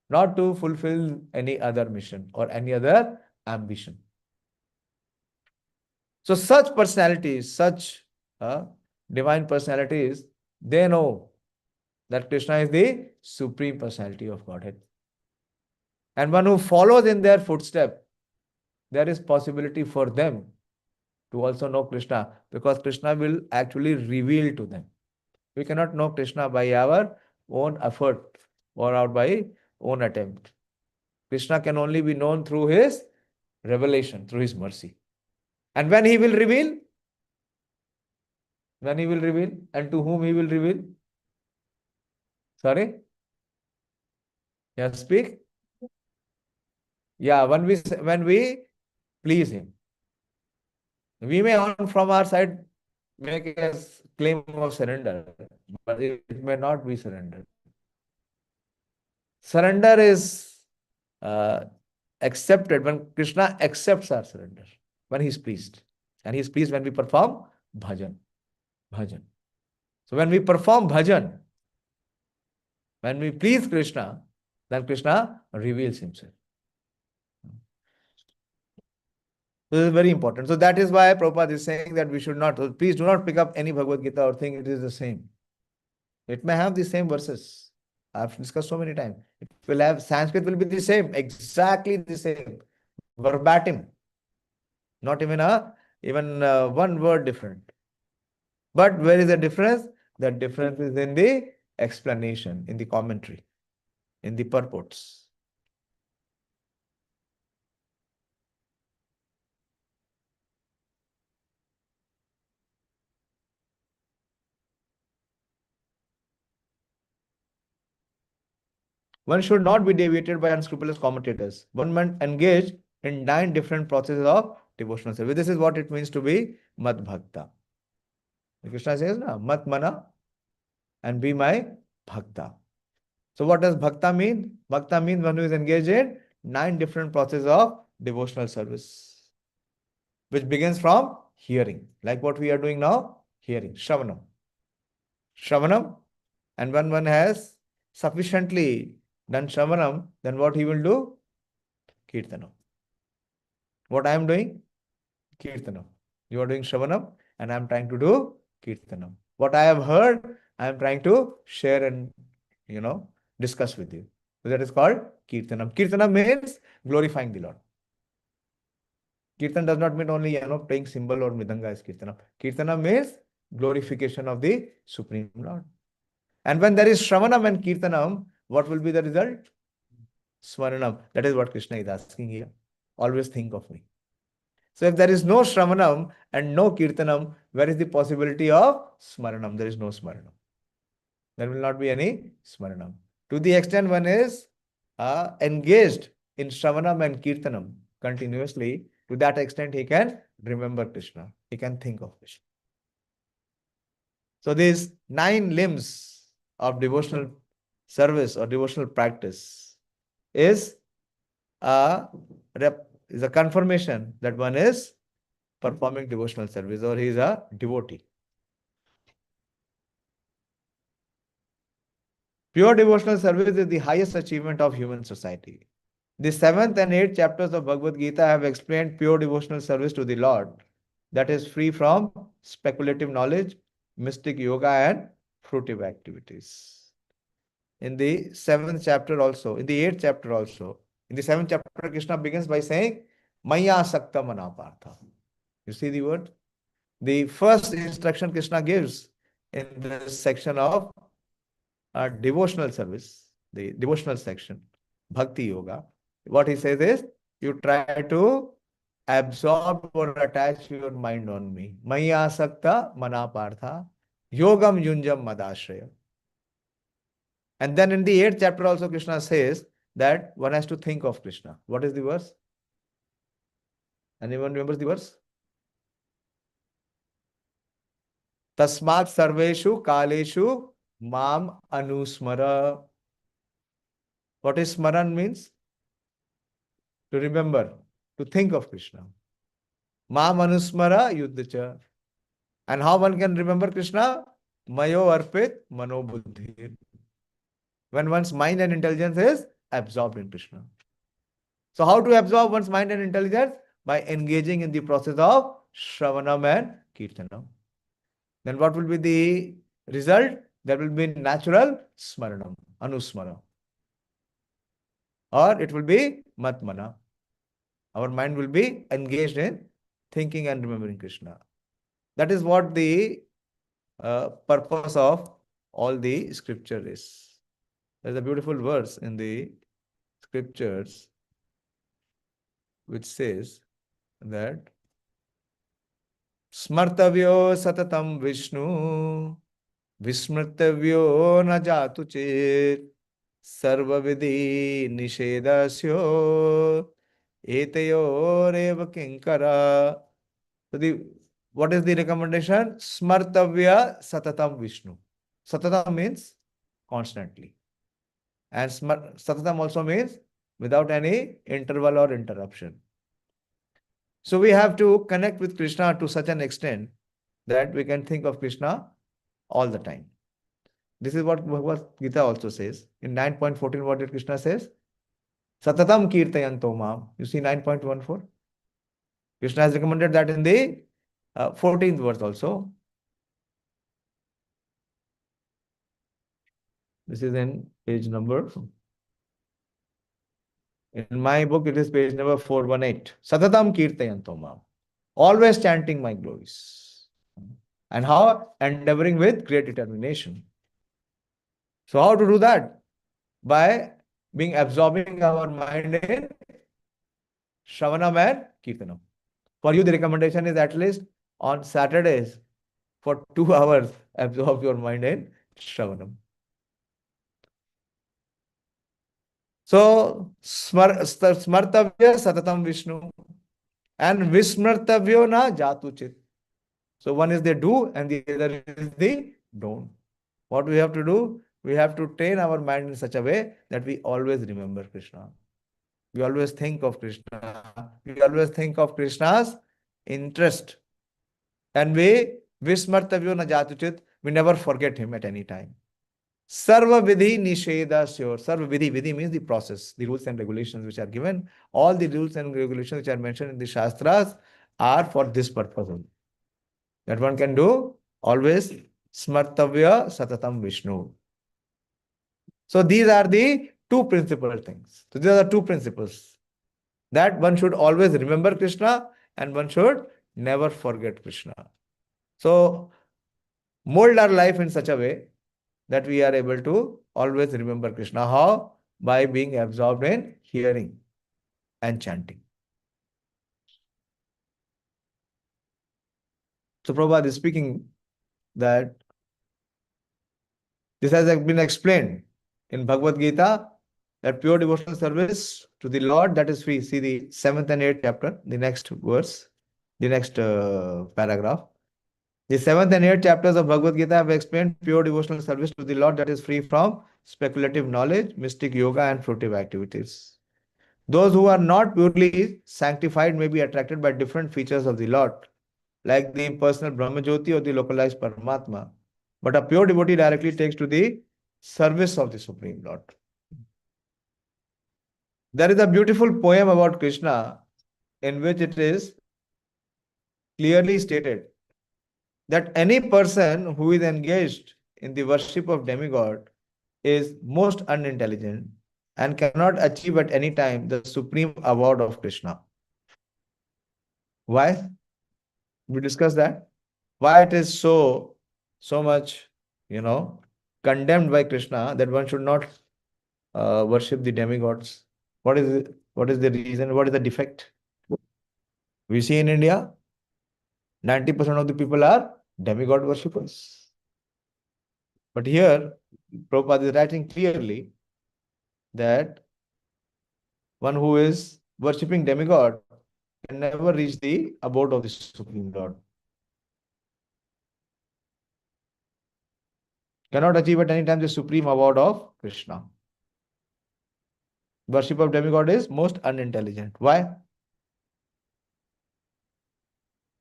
not to fulfill any other mission or any other ambition. So such personalities, such divine personalities, they know that Krishna is the Supreme Personality of Godhead. And one who follows in their footsteps, there is possibility for them to also know Krishna, because Krishna will actually reveal to them. We cannot know Krishna by our own effort or by own attempt. Krishna can only be known through his revelation, through his mercy. And when he will reveal, and to whom he will reveal? Sorry? Yeah, speak. Yeah, when we please him. We may from our side make a claim of surrender, but it may not be surrender. Surrender is accepted when Krishna accepts our surrender, when he is pleased. And he is pleased when we perform bhajan. Bhajan. So when we perform bhajan, when we please Krishna, then Krishna reveals himself. So this is very important. So that is why Prabhupada is saying that we should not, please do not pick up any Bhagavad Gita or think it is the same. It may have the same verses. I've discussed so many times. It will have, Sanskrit will be the same, exactly the same, verbatim. Not even one word different. But where is the difference? The difference is in the explanation, in the commentary, in the purports. One should not be deviated by unscrupulous commentators. One must engage in 9 different processes of devotional service. This is what it means to be Mat Bhakta. Krishna says, na, Mat Mana and be my Bhakta. So what does Bhakta mean? Bhakta means one who is engaged in 9 different processes of devotional service, which begins from hearing, like what we are doing now, hearing, Shravanam. Shravanam, and when one has sufficiently done Shravanam, then what he will do? Kirtanam. What I am doing? Kirtanam. You are doing Shravanam, and I am trying to do Kirtanam. What I have heard, I am trying to share and, discuss with you. So that is called Kirtanam. Kirtanam means glorifying the Lord. Kirtan does not mean only, playing cymbal or mridanga is Kirtanam. Kirtanam means glorification of the Supreme Lord. And when there is Shravanam and Kirtanam, what will be the result? Smaranam. That is what Krishna is asking here. Always think of me. So if there is no Shravanam and no Kirtanam, where is the possibility of Smaranam? There is no Smaranam. There will not be any Smaranam. To the extent one is engaged in Shravanam and Kirtanam continuously, to that extent he can remember Krishna. He can think of Krishna. So these 9 limbs of devotional service or devotional practice is a confirmation that one is performing devotional service or he is a devotee. Pure devotional service is the highest achievement of human society. The 7th and 8th chapters of Bhagavad Gita have explained pure devotional service to the Lord that is free from speculative knowledge, mystic yoga and fruitive activities. In the 7th chapter also, in the 8th chapter also, in the 7th chapter, Krishna begins by saying, Maya Sakta Manapartha. You see the word? The first instruction Krishna gives in this section of devotional service, the devotional section, Bhakti Yoga, what he says is, you try to absorb or attach your mind on me. Maya Sakta Manapartha, Yogam Yunjam Madashraya. And then in the 8th chapter also Krishna says that one has to think of Krishna. What is the verse? Anyone remembers the verse? Tasmat sarveshu kaleshu mam anusmara. What is smaran means? To remember, to think of Krishna. Mam anusmara yuddhacha. And how one can remember Krishna? Mayo arpit mano buddhi. When one's mind and intelligence is absorbed in Krishna. So how to absorb one's mind and intelligence? By engaging in the process of Shravanam and Kirtanam. Then what will be the result? There will be natural Smaranam, Anusmara. Or it will be Matmana. Our mind will be engaged in thinking and remembering Krishna. That is what the purpose of all the scripture is. There's a beautiful verse in the scriptures which says that Smartavyo satatam Vishnu Vismritavyo na jatu chet Sarvavidhi nishedasyo Etayoreva kinkara. So what is the recommendation? Smartavya satatam Vishnu. Satatam means constantly. And satatam also means without any interval or interruption. So we have to connect with Krishna to such an extent that we can think of Krishna all the time. This is what Bhagavad Gita also says. In 9.14, what did Krishna says? Satatam kirtayanto mam. You see 9.14? Krishna has recommended that in the 14th verse also. This is in page number. In my book, it is page number 418. Satatam kirtayanto mam. Always chanting my glories. And how? Endeavoring with great determination. So how to do that? By being absorbing our mind in Shravanam and Kirtanam. For you, the recommendation is at least on Saturdays for 2 hours, absorb your mind in Shravanam. So, smartavya satatam Vishnu and vismrtavyo na jatuchit. So, one is the do and the other is the don't. What we have to do? We have to train our mind in such a way that we always remember Krishna. We always think of Krishna. We always think of Krishna's interest. And we vismartavyo na jatuchit. We never forget him at any time. Sarva vidhi nisheda sure. Sarva vidhi. Vidhi means the process, the rules and regulations which are given. All the rules and regulations which are mentioned in the Shastras are for this purpose only. That one can do always smartavya satatam Vishnu. So these are the two principal things. So these are the two principles. That one should always remember Krishna and one should never forget Krishna. So mold our life in such a way that we are able to always remember Krishna. How? By being absorbed in hearing and chanting. So Prabhupada is speaking that this has been explained in Bhagavad Gita, that pure devotional service to the Lord, that is free. See the 7th and 8th chapter, the next verse, the next paragraph. The 7th and 8th chapters of Bhagavad Gita have explained pure devotional service to the Lord that is free from speculative knowledge, mystic yoga, and fruitive activities. Those who are not purely sanctified may be attracted by different features of the Lord, like the impersonal Brahmajyoti or the localized Paramatma. But a pure devotee directly takes to the service of the Supreme Lord. There is a beautiful poem about Krishna in which it is clearly stated that any person who is engaged in the worship of demigod is most unintelligent and cannot achieve at any time the supreme award of Krishna. Why? We discussed that. Why it is so much, condemned by Krishna that one should not worship the demigods. What is the reason? What is the defect? We see in India, 90% of the people are demigod worshippers. But here, Prabhupada is writing clearly that one who is worshipping demigod can never reach the abode of the Supreme Lord. Cannot achieve at any time the supreme award of Krishna. Worship of demigod is most unintelligent. Why?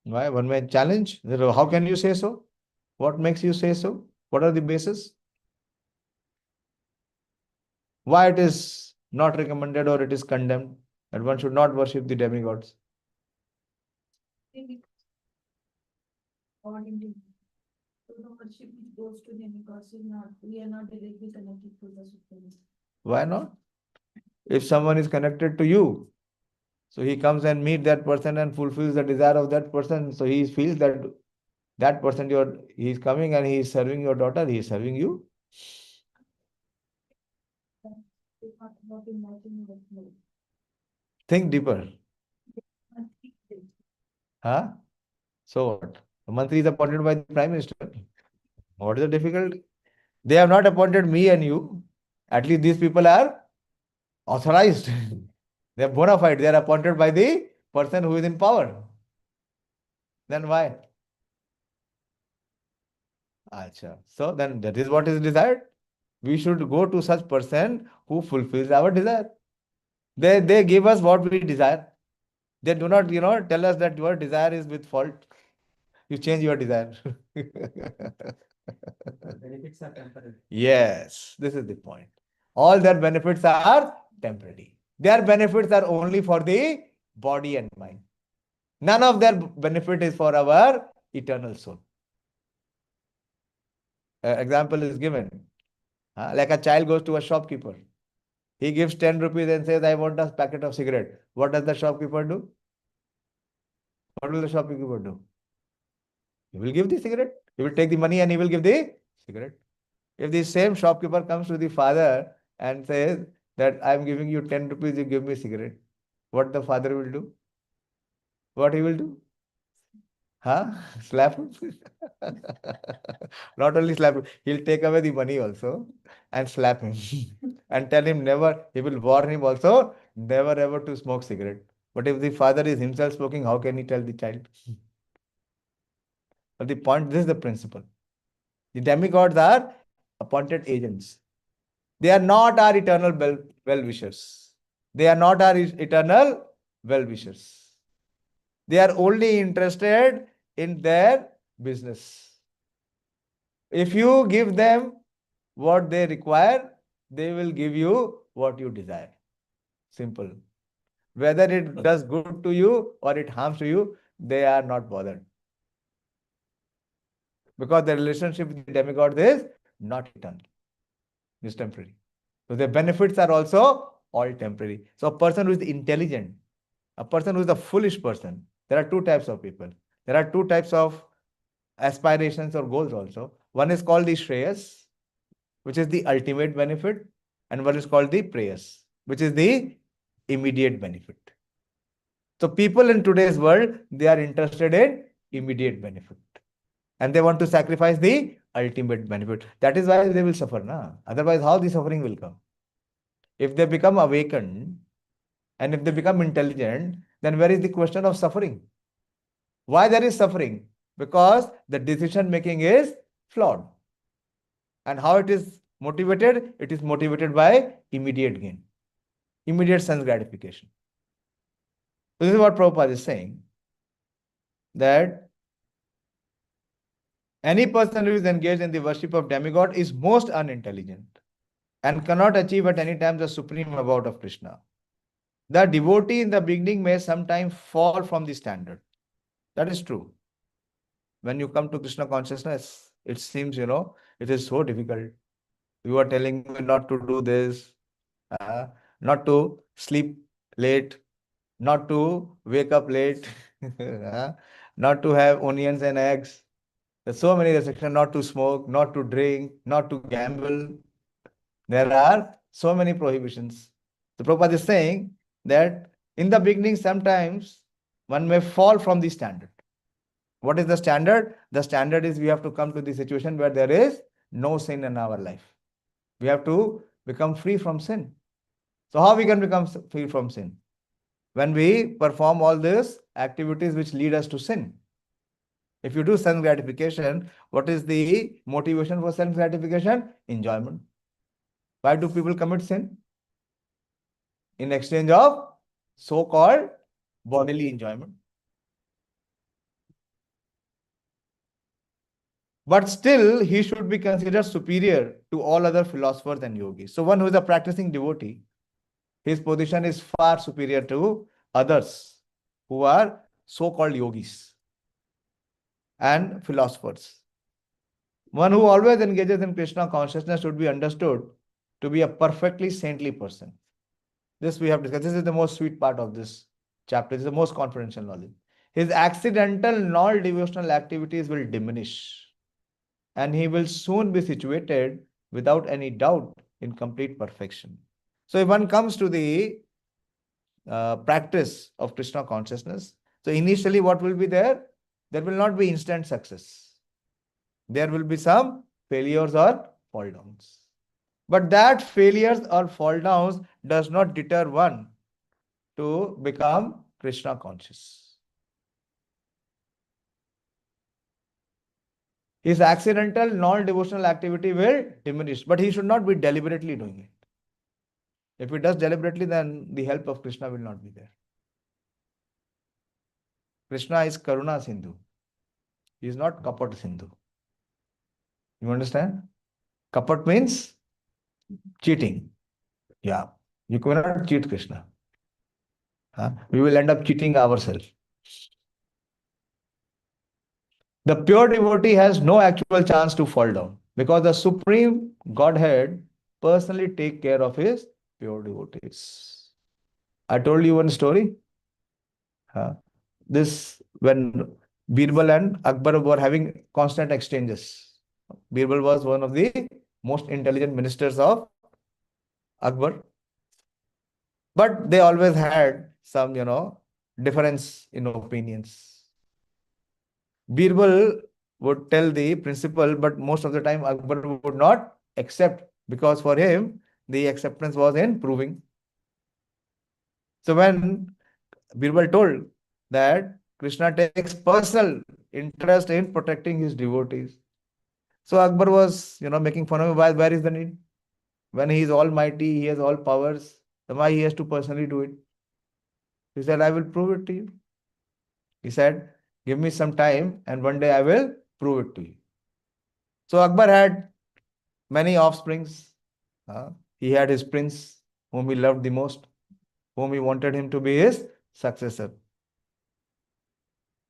Why? One may challenge. How can you say so? What makes you say so? What are the bases? Why it is not recommended or it is condemned that one should not worship the demigods? The worship which goes to demigods is not, we are not directly connected to the Supreme. Why not? If someone is connected to you, so he comes and meet that person and fulfills the desire of that person. So he feels that that person, he is coming and he is serving your daughter, he is serving you. Think deeper. Huh? So what? The mantri is appointed by the Prime Minister. What is the difficulty? They have not appointed me and you. At least these people are authorized. They are bona fide. They are appointed by the person who is in power. Then why? Acha. So then that is what is desired. We should go to such person who fulfills our desire. They give us what we desire. They do not, tell us that your desire is with fault. You change your desire. Benefits are temporary. Yes, this is the point. All their benefits are temporary. Their benefits are only for the body and mind. None of their benefit is for our eternal soul. Example is given. Like a child goes to a shopkeeper. He gives 10 rupees and says, I want a packet of cigarette. What does the shopkeeper do? What will the shopkeeper do? He will give the cigarette. He will take the money and he will give the cigarette. If the same shopkeeper comes to the father and says that I am giving you 10 rupees, you give me cigarette, what the father will do? What he will do? Huh? Slap him? Not only slap him, he'll take away the money also and slap him and tell him never, he will warn him also, never ever to smoke cigarette. But if the father is himself smoking, how can he tell the child? But the point, this is the principle. The demigods are appointed agents. They are not our eternal well-wishers. They are not our eternal well-wishers. They are only interested in their business. If you give them what they require, they will give you what you desire. Simple. Whether it does good to you or it harms to you, they are not bothered. Because the relationship with the demigods is not eternal. It's temporary. So their benefits are also all temporary. So a person who is intelligent, a person who is a foolish person, there are two types of people. There are two types of aspirations or goals also. One is called the Shreyas, which is the ultimate benefit, and one is called the Preyas, which is the immediate benefit. So people in today's world, they are interested in immediate benefit. And they want to sacrifice the ultimate benefit. That is why they will suffer. Otherwise, how the suffering will come? If they become awakened and if they become intelligent, then where is the question of suffering? Why there is suffering? Because the decision making is flawed. And how it is motivated? It is motivated by immediate gain, immediate sense gratification. So this is what Prabhupada is saying, that any person who is engaged in the worship of demigod is most unintelligent and cannot achieve at any time the supreme abode of Krishna. The devotee in the beginning may sometimes fall from the standard. That is true. When you come to Krishna consciousness, it seems, it is so difficult. You are telling me not to do this, not to sleep late, not to wake up late, not to have onions and eggs. There's so many restrictions, not to smoke, not to drink, not to gamble. There are so many prohibitions. The Prabhupada is saying that in the beginning, sometimes one may fall from the standard. What is the standard? The standard is we have to come to the situation where there is no sin in our life. We have to become free from sin. So how we can become free from sin? When we perform all these activities which lead us to sin. If you do sense gratification, what is the motivation for sense gratification? Enjoyment. Why do people commit sin? In exchange of so-called bodily enjoyment. But still, he should be considered superior to all other philosophers and yogis. So one who is a practicing devotee, his position is far superior to others who are so-called yogis and philosophers. One who always engages in Krishna consciousness should be understood to be a perfectly saintly person. This we have discussed. This is the most sweet part of this chapter. This is the most confidential knowledge. His accidental non-devotional activities will diminish, and he will soon be situated without any doubt in complete perfection. So if one comes to the practice of Krishna consciousness, so initially what will be there? There will not be instant success. There will be some failures or fall downs. But that failures or fall downs does not deter one to become Krishna conscious. His accidental non-devotional activity will diminish, but he should not be deliberately doing it. If he does deliberately, then the help of Krishna will not be there. Krishna is Karuna Sindhu. He is not Kapat Sindhu. You understand? Kapat means cheating. Yeah. You cannot cheat Krishna. We will end up cheating ourselves. The pure devotee has no actual chance to fall down because the Supreme Godhead personally take care of his pure devotees. I told you one story. This when Birbal and Akbar were having constant exchanges. Birbal was one of the most intelligent ministers of Akbar, but they always had some, difference in opinions. Birbal would tell the principal, but most of the time Akbar would not accept because for him the acceptance was in proving. So when Birbal told that Krishna takes personal interest in protecting his devotees, so Akbar was, making fun of him. Where is the need? When he is almighty, he has all powers, then why he has to personally do it? He said, I will prove it to you. He said, give me some time and one day I will prove it to you. So Akbar had many offsprings. He had his prince, whom he loved the most, whom he wanted him to be his successor.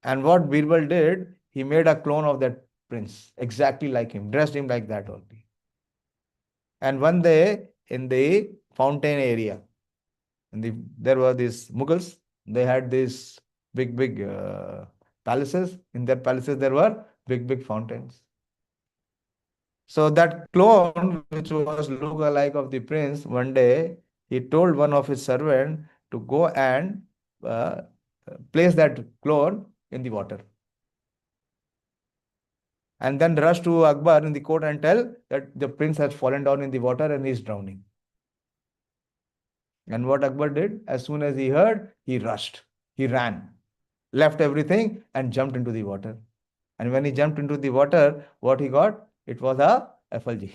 And what Birbal did, he made a clone of that prince, exactly like him, dressed him like that only. And one day in the fountain area, there were these Mughals, they had these big palaces. In their palaces, there were big fountains. So that clone, which was look-alike of the prince, one day he told one of his servant to go and place that clone in the water. And then rush to Akbar in the court and tell that the prince has fallen down in the water and he is drowning. And what Akbar did, as soon as he heard, he rushed, he ran, left everything and jumped into the water. And when he jumped into the water, what he got? It was a FLG,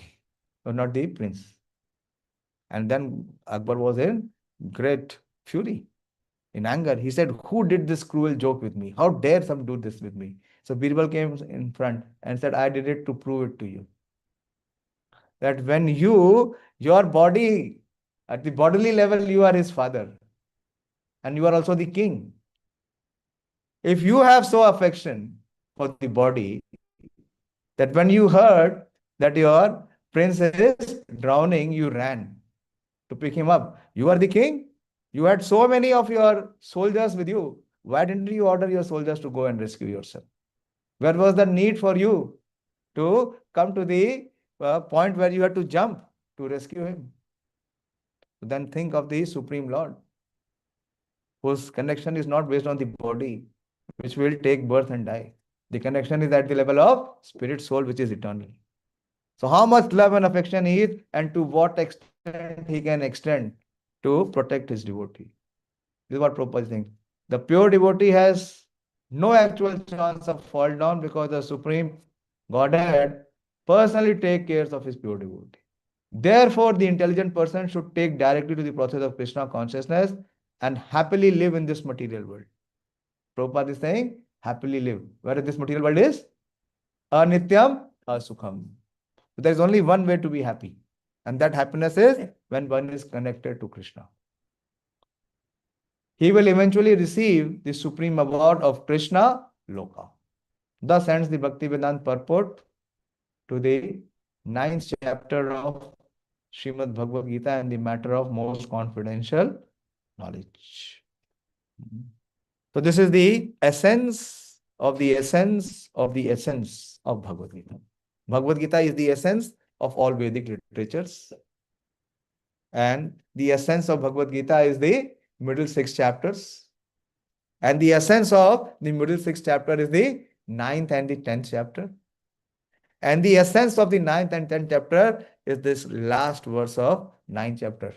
but not the prince. And then Akbar was in great fury, in anger. He said, who did this cruel joke with me? How dare some do this with me? So Birbal came in front and said, I did it to prove it to you. That when your body, at the bodily level, you are his father. And you are also the king. If you have so affection for the body, that when you heard that your prince is drowning, you ran to pick him up. You are the king. You had so many of your soldiers with you. Why didn't you order your soldiers to go and rescue yourself? Where was the need for you to come to the point where you had to jump to rescue him? Then think of the Supreme Lord, whose connection is not based on the body, which will take birth and die. The connection is at the level of spirit, soul, which is eternal. So how much love and affection he is, and to what extent he can extend to protect his devotee. This is what Prabhupada is saying. The pure devotee has no actual chance of fall down because the Supreme Godhead personally take care of his pure devotee. Therefore, the intelligent person should take directly to the process of Krishna consciousness and happily live in this material world. Prabhupada is saying, happily live. Whereas this material world is anityam, asukham. So there is only one way to be happy. And that happiness is when one is connected to Krishna. He will eventually receive the supreme award of Krishna Loka. Thus ends the Bhaktivedanta purport to the 9th chapter of Srimad Bhagavad Gita and the matter of most confidential knowledge. So this is the essence of the essence of the essence of Bhagavad Gita. Bhagavad Gita is the essence of all Vedic literatures. And the essence of Bhagavad Gita is the middle 6 chapters. And the essence of the middle 6 chapter is the 9th and the 10th chapter. And the essence of the 9th and 10th chapter is this last verse of 9th chapter,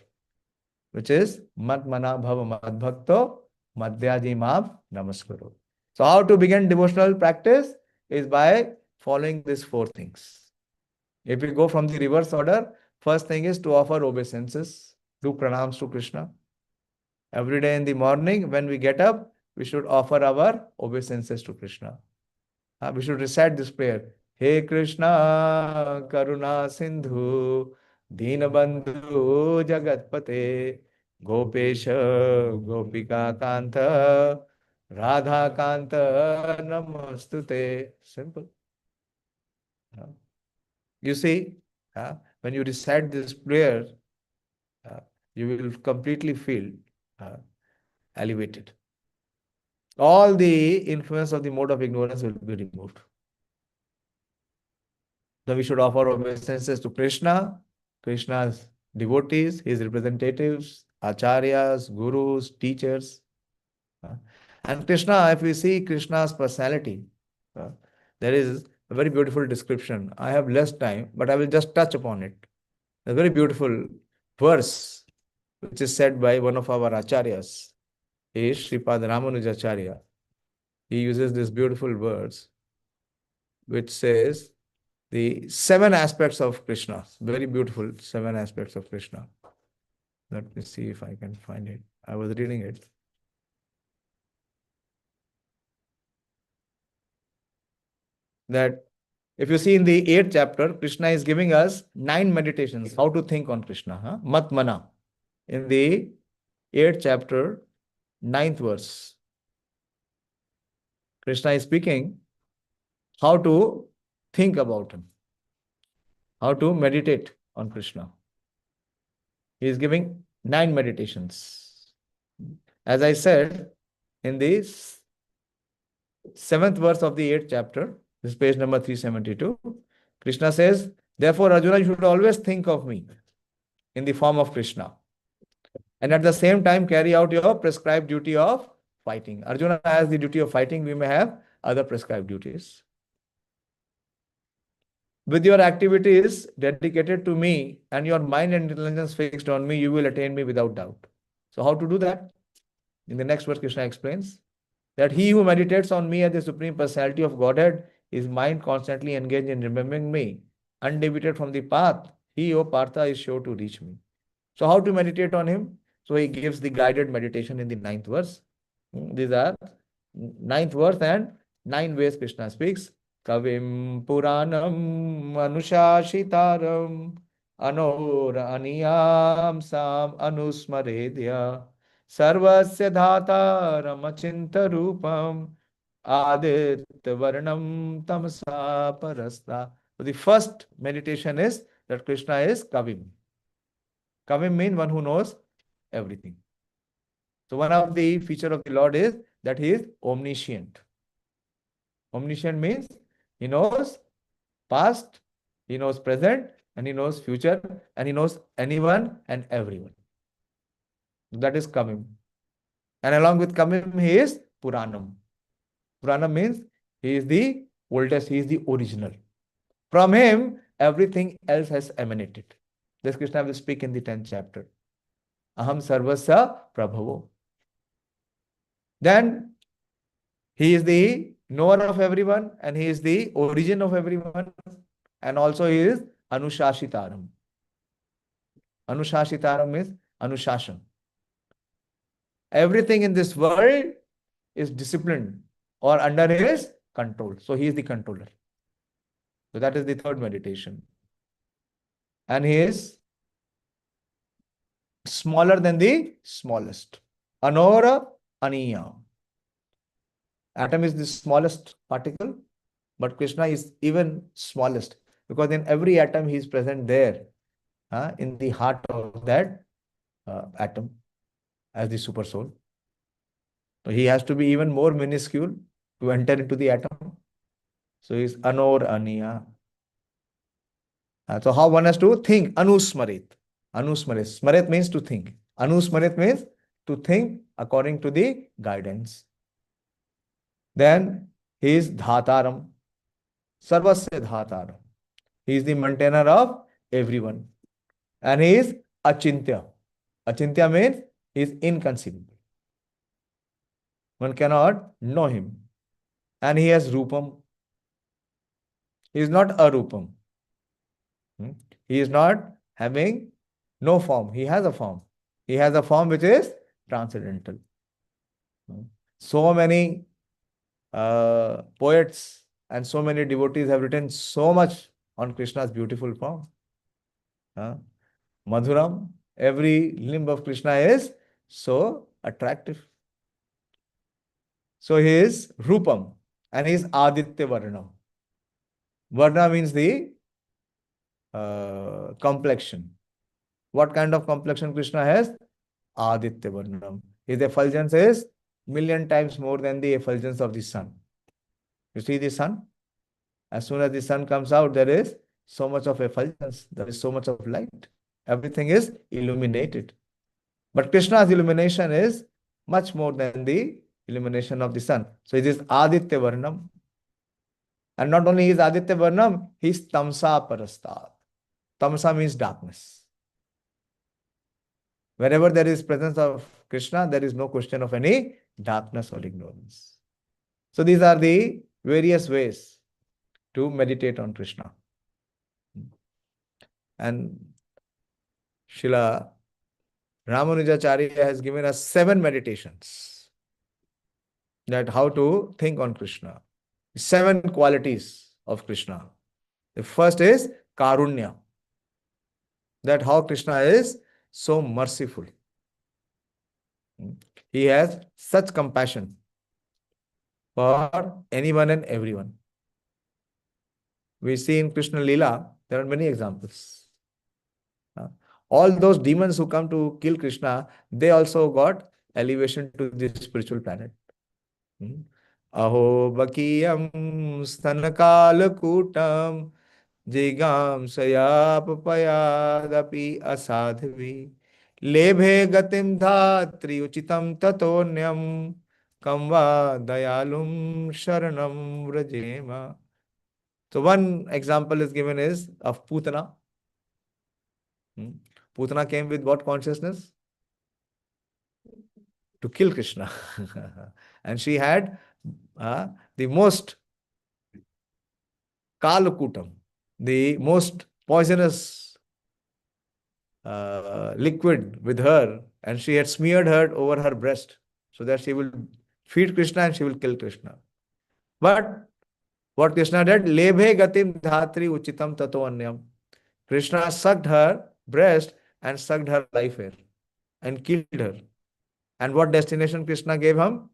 which is Mat Mana Bhava Mad Bhakto Madhyaji Maam Namaskaro. So how to begin devotional practice is by following these 4 things. If we go from the reverse order, first thing is to offer obeisances, do pranams to Krishna. Every day in the morning when we get up, we should offer our obeisances to Krishna. We should recite this prayer. Hey Krishna, Karuna Sindhu, Deenabandhu Jagatpate, Gopesha, Gopika Kanta, Radha Kanta Namastute. Simple. You see, when you recite this prayer, uh, you will completely feel uh, elevated. All the influence of the mode of ignorance will be removed. Then we should offer obeisances to Krishna, Krishna's devotees, his representatives, acharyas, gurus, teachers. And Krishna, if we see Krishna's personality, there is a very beautiful description. I have less time, but I will just touch upon it. A very beautiful verse which is said by one of our acharyas, is Sripad Ramanujacharya. He uses this beautiful verse which says the 7 aspects of Krishna. Very beautiful 7 aspects of Krishna. Let me see if I can find it. I was reading it. That if you see in the 8th chapter, Krishna is giving us 9 meditations, how to think on Krishna. Mat mana. In the 8th chapter, 9th verse, Krishna is speaking how to think about him, how to meditate on Krishna. He is giving 9 meditations. As I said, in the 7th verse of the 8th chapter, this is page number 372, Krishna says, therefore, Arjuna, you should always think of me in the form of Krishna. And at the same time, carry out your prescribed duty of fighting. Arjuna has the duty of fighting. We may have other prescribed duties. With your activities dedicated to me and your mind and intelligence fixed on me, you will attain me without doubt. So how to do that? In the next verse, Krishna explains that he who meditates on me as the Supreme Personality of Godhead, his mind constantly engaged in remembering me, undeviated from the path, he, O Partha, is sure to reach me. So how to meditate on him? So he gives the guided meditation in the 9th verse. These are 9th verse and 9 ways Krishna speaks. Kavim Puranam Anushashitaram Anora Aniyam Sam Anusmaredya Sarvasya Dhataram Achinta Rupam Aditya Varnam Tamasa Parasta. So the first meditation is that Krishna is Kavim. Kavim means one who knows everything. So one of the feature of the Lord is that he is omniscient. Omniscient means he knows past, he knows present, and he knows future, and he knows anyone and everyone. That is Kavim. And along with Kavim, he is Puranam. Puranam means he is the oldest, he is the original. From him, everything else has emanated. This Krishna will speak in the 10th chapter. Aham sarvasya prabhavo. Then he is the knower of everyone and he is the origin of everyone, and also he is Anushashitaram. Anushashitaram means Anushashan. Everything in this world is disciplined or under his control. So he is the controller. So that is the 3rd meditation. And he is smaller than the smallest. Anora Aniya. Atom is the smallest particle, but Krishna is even smallest, because in every atom he is present there, in the heart of that atom as the super soul. So he has to be even more minuscule to enter into the atom. So he is Anor Aniya. So how one has to think? Anusmarit. Anusmarit. Smarit means to think. Anusmarit means to think according to the guidance. Then he is Dhataram. Sarvasya Dhataram. He is the maintainer of everyone. And he is Achintya. Achintya means he is inconceivable. One cannot know him. And he has Rupam. He is not Arupam. He is not having no form. He has a form. He has a form which is transcendental. So many poets And so many devotees have written so much on Krishna's beautiful form. Madhuram, every limb of Krishna is so attractive. So he is Rupam and he is Aditya Varnam. Varna means the complexion. What kind of complexion Krishna has? Aditya Varnam. His effulgence is million times more than the effulgence of the sun. You see the sun? As soon as the sun comes out, there is so much of effulgence, there is so much of light. Everything is illuminated. But Krishna's illumination is much more than the illumination of the sun. So it is Aditya Varnam. And not only is Aditya Varnam, he is Tamsa Parastat. Tamsa means darkness. Wherever there is presence of Krishna, there is no question of any darkness or ignorance. So these are the various ways to meditate on Krishna. And Srila Ramanujacharya has given us 7 meditations that how to think on Krishna. 7 qualities of Krishna. The first is Karunya. That how Krishna is so merciful. He has such compassion for anyone and everyone. We see in Krishna Leela, there are many examples. All those demons who come to kill Krishna, they also got elevation to the spiritual planet. Aho bakiyam stanakal kutam jigam sayap payadapi asadhvi lebhe gatim dhatri uchitam tatonyam kamva dayalum sharanam vrajema. So one example is given is of Putana. Putana came with what consciousness? To kill Krishna. And she had the most Kalakutam, the most poisonous liquid with her, and she had smeared her over her breast so that she will feed Krishna and she will kill Krishna. But what Krishna did? Lebhe gatim dhatri uchitam tato anyam. Krishna sucked her breast and sucked her life air and killed her. And what destination Krishna gave him?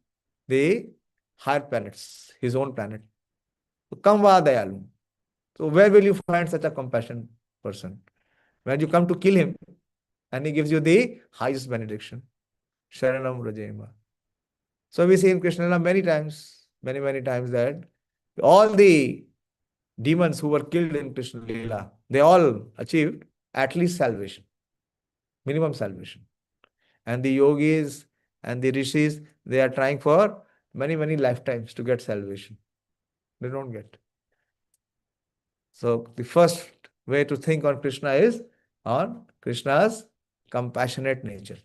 The higher planets, his own planet. So, Kamva Dayalu. So where will you find such a compassionate person? When you come to kill him, and he gives you the highest benediction. Sharanam Rajema. So we see in Krishna many times, many times that all the demons who were killed in Krishna Leela, they all achieved at least salvation, minimum salvation. And the yogis and the rishis, they are trying for many lifetimes to get salvation. They don't get. So the first way to think on Krishna is on Krishna's compassionate nature.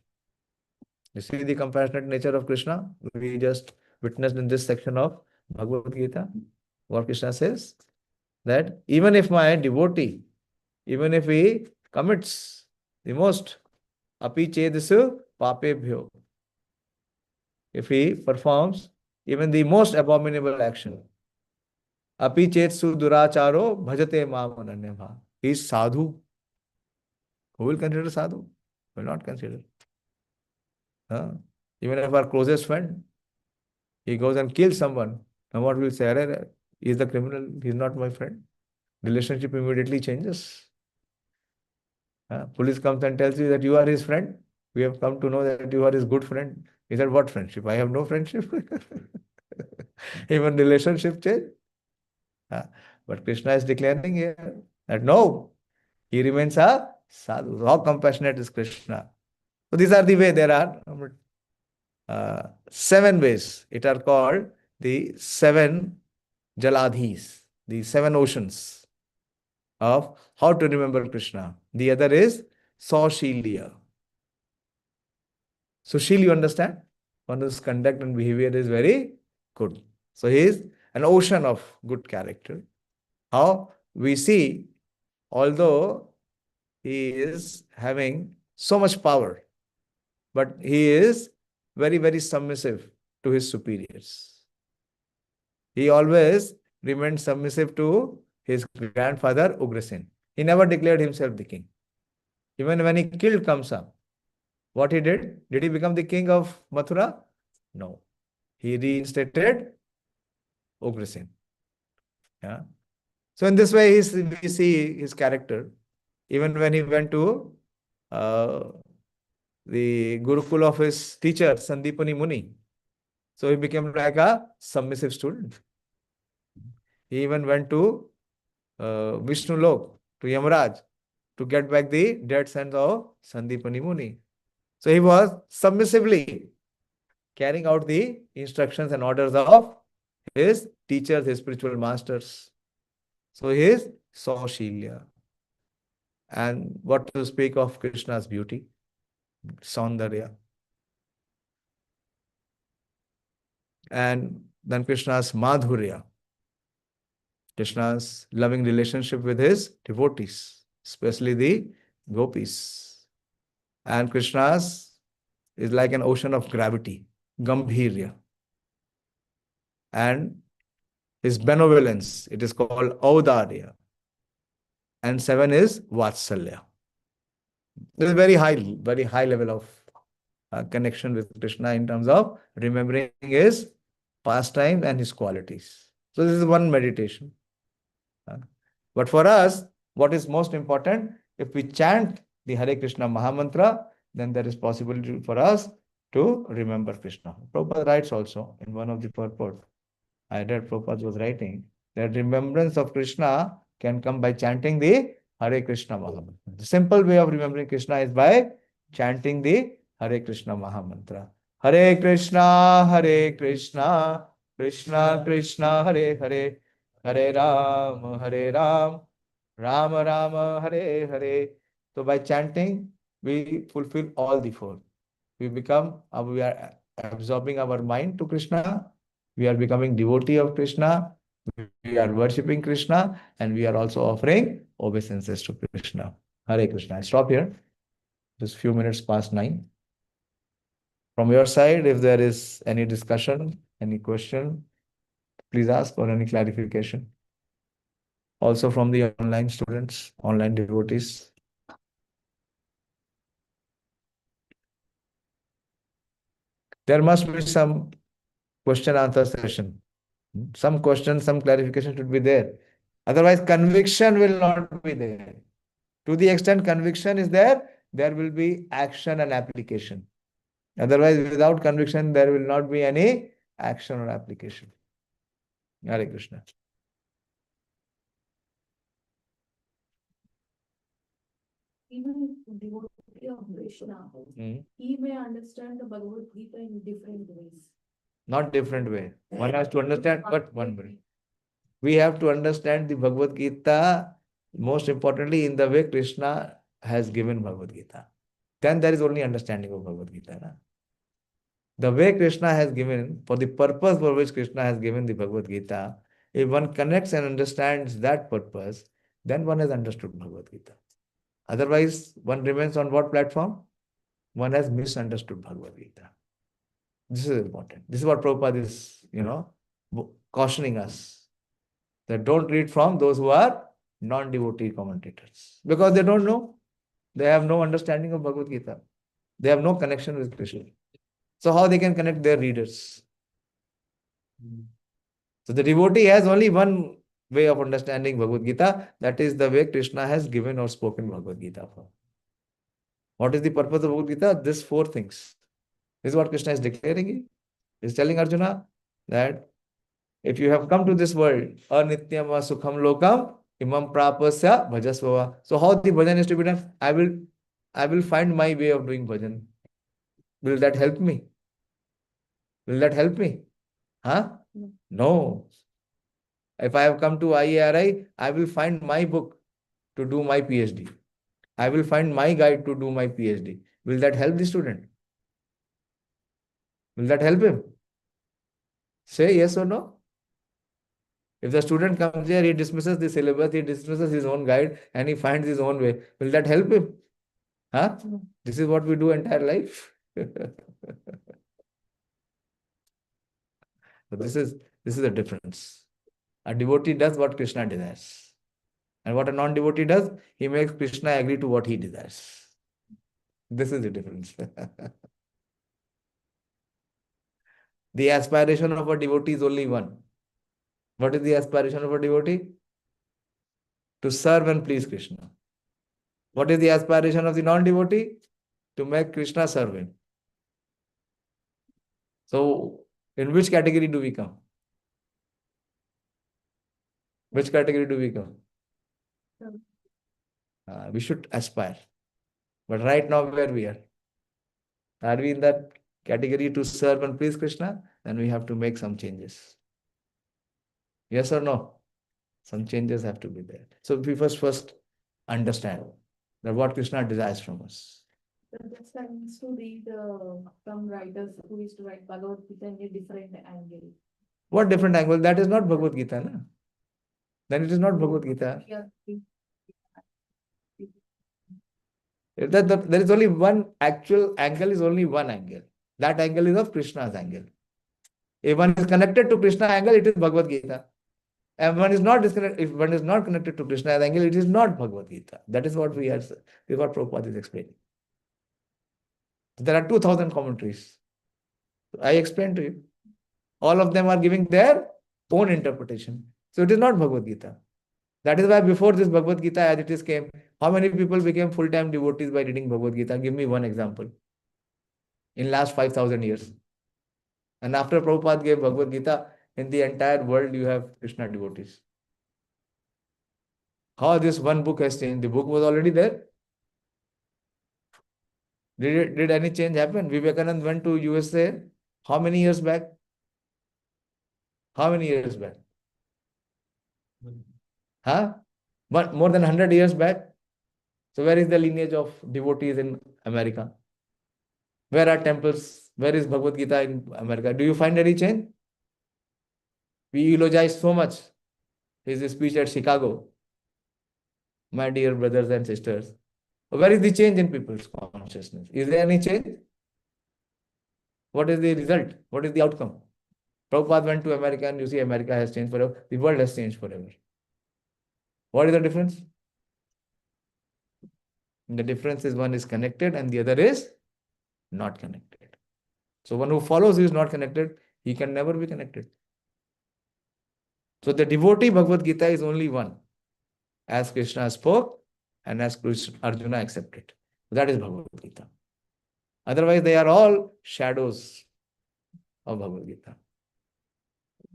You see the compassionate nature of Krishna? We just witnessed in this section of Bhagavad Gita. What Krishna says? That even if my devotee, even if he commits the most api chedasu papebhyo, if he performs even the most abominable action, api chetsu duracharo bhajate mam ananyabha, he is sadhu. Who will consider sadhu? Will not consider. Even if our closest friend, he goes and kills someone, and what will say? He is the criminal, he is not my friend. Relationship immediately changes. Police comes and tells you that you are his friend. We have come to know that you are his good friend. He said, what friendship? I have no friendship. Even relationship change. But Krishna is declaring here that no, he remains a sadhu. How compassionate is Krishna? So these are the way. There are 7 ways. It are called the 7 Jaladhis, the 7 oceans of how to remember Krishna. The other is Saushilya. Sushil, you understand? One whose conduct and behavior is very good. So he is an ocean of good character. How we see, although he is having so much power, but he is very submissive to his superiors. He always remained submissive to his grandfather Ugrasen. He never declared himself the king. Even when he killed Kamsa, what he did? Did he become the king of Mathura? No. He reinstated Ugrasen. Yeah. So in this way, we see his character. Even when he went to uh, the Gurukul of his teacher, Sandipani Muni, so he became like a submissive student. He even went to Vishnu Lok, to Yamaraj, to get back the dead sons of Sandipani Muni. So he was submissively carrying out the instructions and orders of his teachers, his spiritual masters. So he is Saurshilya. And what to speak of Krishna's beauty, Saundarya. And then Krishna's Madhurya, Krishna's loving relationship with his devotees, especially the gopis. And Krishna's is like an ocean of gravity, Gambhirya. And his benevolence, it is called Audarya. And 7 is Vatsalya. There is very high level of connection with Krishna in terms of remembering his pastime and his qualities. So this is one meditation. But for us, what is most important, if we chant the Hare Krishna Mahamantra, then there is possibility for us to remember Krishna. Prabhupada writes also in one of the purport, I read Prabhupada was writing, that remembrance of Krishna can come by chanting the Hare Krishna Mahamantra. The simple way of remembering Krishna is by chanting the Hare Krishna Mahamantra. Hare Krishna, Krishna Krishna, Hare Hare, Hare Ram, Rama Rama, Hare Hare. So by chanting, we fulfill all the four. We are absorbing our mind to Krishna. We are becoming devotee of Krishna. We are worshipping Krishna, and we are also offering obeisances to Krishna. Hare Krishna. I stop here. Just few minutes past 9. From your side, if there is any discussion, any question, please ask, or any clarification. Also from the online students, online devotees. There must be some question answer session. Some question, some clarification should be there. Otherwise, conviction will not be there. To the extent conviction is there, there will be action and application. Otherwise, without conviction, there will not be any action or application. Hare Krishna. Even devotee of Krishna, he may understand the Bhagavad Gita in different ways. Not different way. One has to understand, but one way. We have to understand the Bhagavad Gita, most importantly, in the way Krishna has given Bhagavad Gita. Then there is only understanding of Bhagavad Gita. Na? The way Krishna has given, for the purpose for which Krishna has given the Bhagavad Gita, if one connects and understands that purpose, then one has understood Bhagavad Gita. Otherwise, one remains on what platform? One has misunderstood Bhagavad Gita. This is important. This is what Prabhupada is, cautioning us. That don't read from those who are non-devotee commentators. Because they don't know. They have no understanding of Bhagavad Gita. They have no connection with Krishna. So how they can connect their readers? So the devotee has only one way of understanding Bhagavad Gita. That is the way Krishna has given or spoken Bhagavad Gita for. What is the purpose of Bhagavad Gita? These 4 things. This is what Krishna is declaring. He is telling Arjuna that if you have come to this world, anityam va sukham lokam, imam prapasya bhajasvava. So how the bhajan is to be done? I will find my way of doing bhajan. Will that help me? Will that help me? Huh? No. If I have come to IARI, I will find my book to do my PhD. I will find my guide to do my PhD. Will that help the student? Will that help him? Say yes or no. If the student comes here, he dismisses the syllabus, he dismisses his own guide, and he finds his own way. Will that help him? Huh? This is what we do entire life. So this is the difference. A devotee does what Krishna desires. And what a non-devotee does, he makes Krishna agree to what he desires. This is the difference. The aspiration of a devotee is only one. What is the aspiration of a devotee? To serve and please Krishna. What is the aspiration of the non-devotee? To make Krishna serve him. So, in which category do we come? Which category do we come? We should aspire. But right now, where we are? Are we in that category to serve and please Krishna? Then we have to make some changes. Yes or no? Some changes have to be there. So we first understand that what Krishna desires from us. But just I used to read some writers who used to write Bhagavad Gita in a different angle. What different angle? That is not Bhagavad Gita, na? Then it is not Bhagavad Gita. Yeah. There is only one actual angle, is only one angle. That angle is of Krishna's angle. If one is connected to Krishna angle, it is Bhagavad Gita. And one is not disconnected, if one is not connected to Krishna's angle, it is not Bhagavad Gita. That is what this is what Prabhupada is explaining. There are 2,000 commentaries. I explained to you. All of them are giving their own interpretation. So it is not Bhagavad Gita. That is why before this Bhagavad Gita as it is came, how many people became full-time devotees by reading Bhagavad Gita? Give me one example. In last 5,000 years. And after Prabhupada gave Bhagavad Gita, in the entire world you have Krishna devotees. How this one book has changed? The book was already there. Did any change happen? Vivekanand went to USA how many years back? How many years back? Huh? But more than 100 years back. So where is the lineage of devotees in America? Where are temples? Where is Bhagavad Gita in America? Do you find any change? We eulogize so much his speech at Chicago. My dear brothers and sisters. Where is the change in people's consciousness? Is there any change? What is the result? What is the outcome? Prabhupada went to America and you see America has changed forever. The world has changed forever. What is the difference? The difference is one is connected and the other is not connected. So one who follows who is not connected, he can never be connected. So the devotee Bhagavad Gita is only one. As Krishna spoke and as Arjuna accepted. That is Bhagavad Gita. Otherwise, they are all shadows of Bhagavad Gita.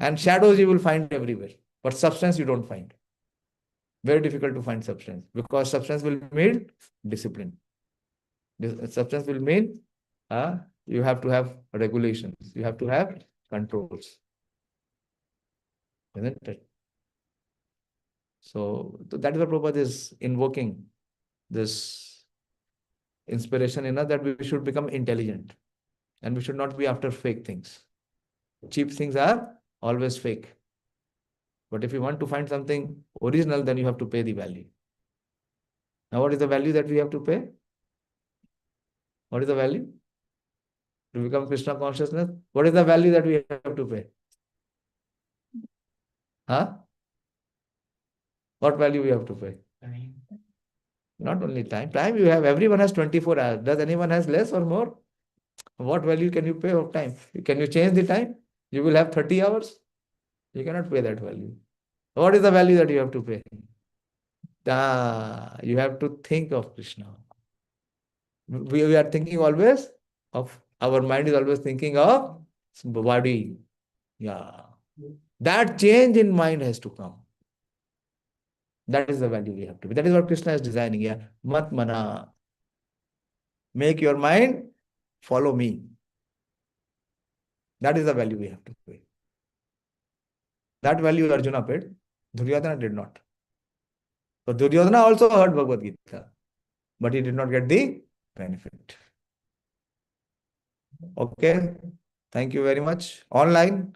And shadows you will find everywhere. But substance you don't find. Very difficult to find substance. Because substance will mean discipline. Substance will mean you have to have regulations. You have to have controls. Isn't it? So that is what Prabhupada is invoking, this inspiration in us that we should become intelligent and we should not be after fake things. Cheap things are always fake. But if you want to find something original, then you have to pay the value. Now, what is the value that we have to pay? What is the value? To become Krishna consciousness, what is the value that we have to pay? Huh? What value we have to pay? Time. Not only time. Time you have, everyone has 24 hours. Does anyone has less or more? What value can you pay of time? Can you change the time? You will have 30 hours. You cannot pay that value. What is the value that you have to pay? You have to think of Krishna. We are thinking always of, our mind is always thinking of body. Yeah. That change in mind has to come. That is the value we have to be. That is what Krishna is designing here. Mat mana. Make your mind follow me. That is the value we have to pay. That value Arjuna paid. Duryodhana did not. So Duryodhana also heard Bhagavad Gita, but he did not get the benefit. Okay. Thank you very much. Online,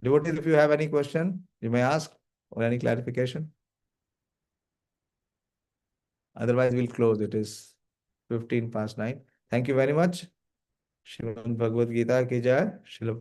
devotees, if you have any question, you may ask or any clarification. Otherwise, we'll close. It is 15 past 9. Thank you very much. Srimad Bhagavad Gita ki jai.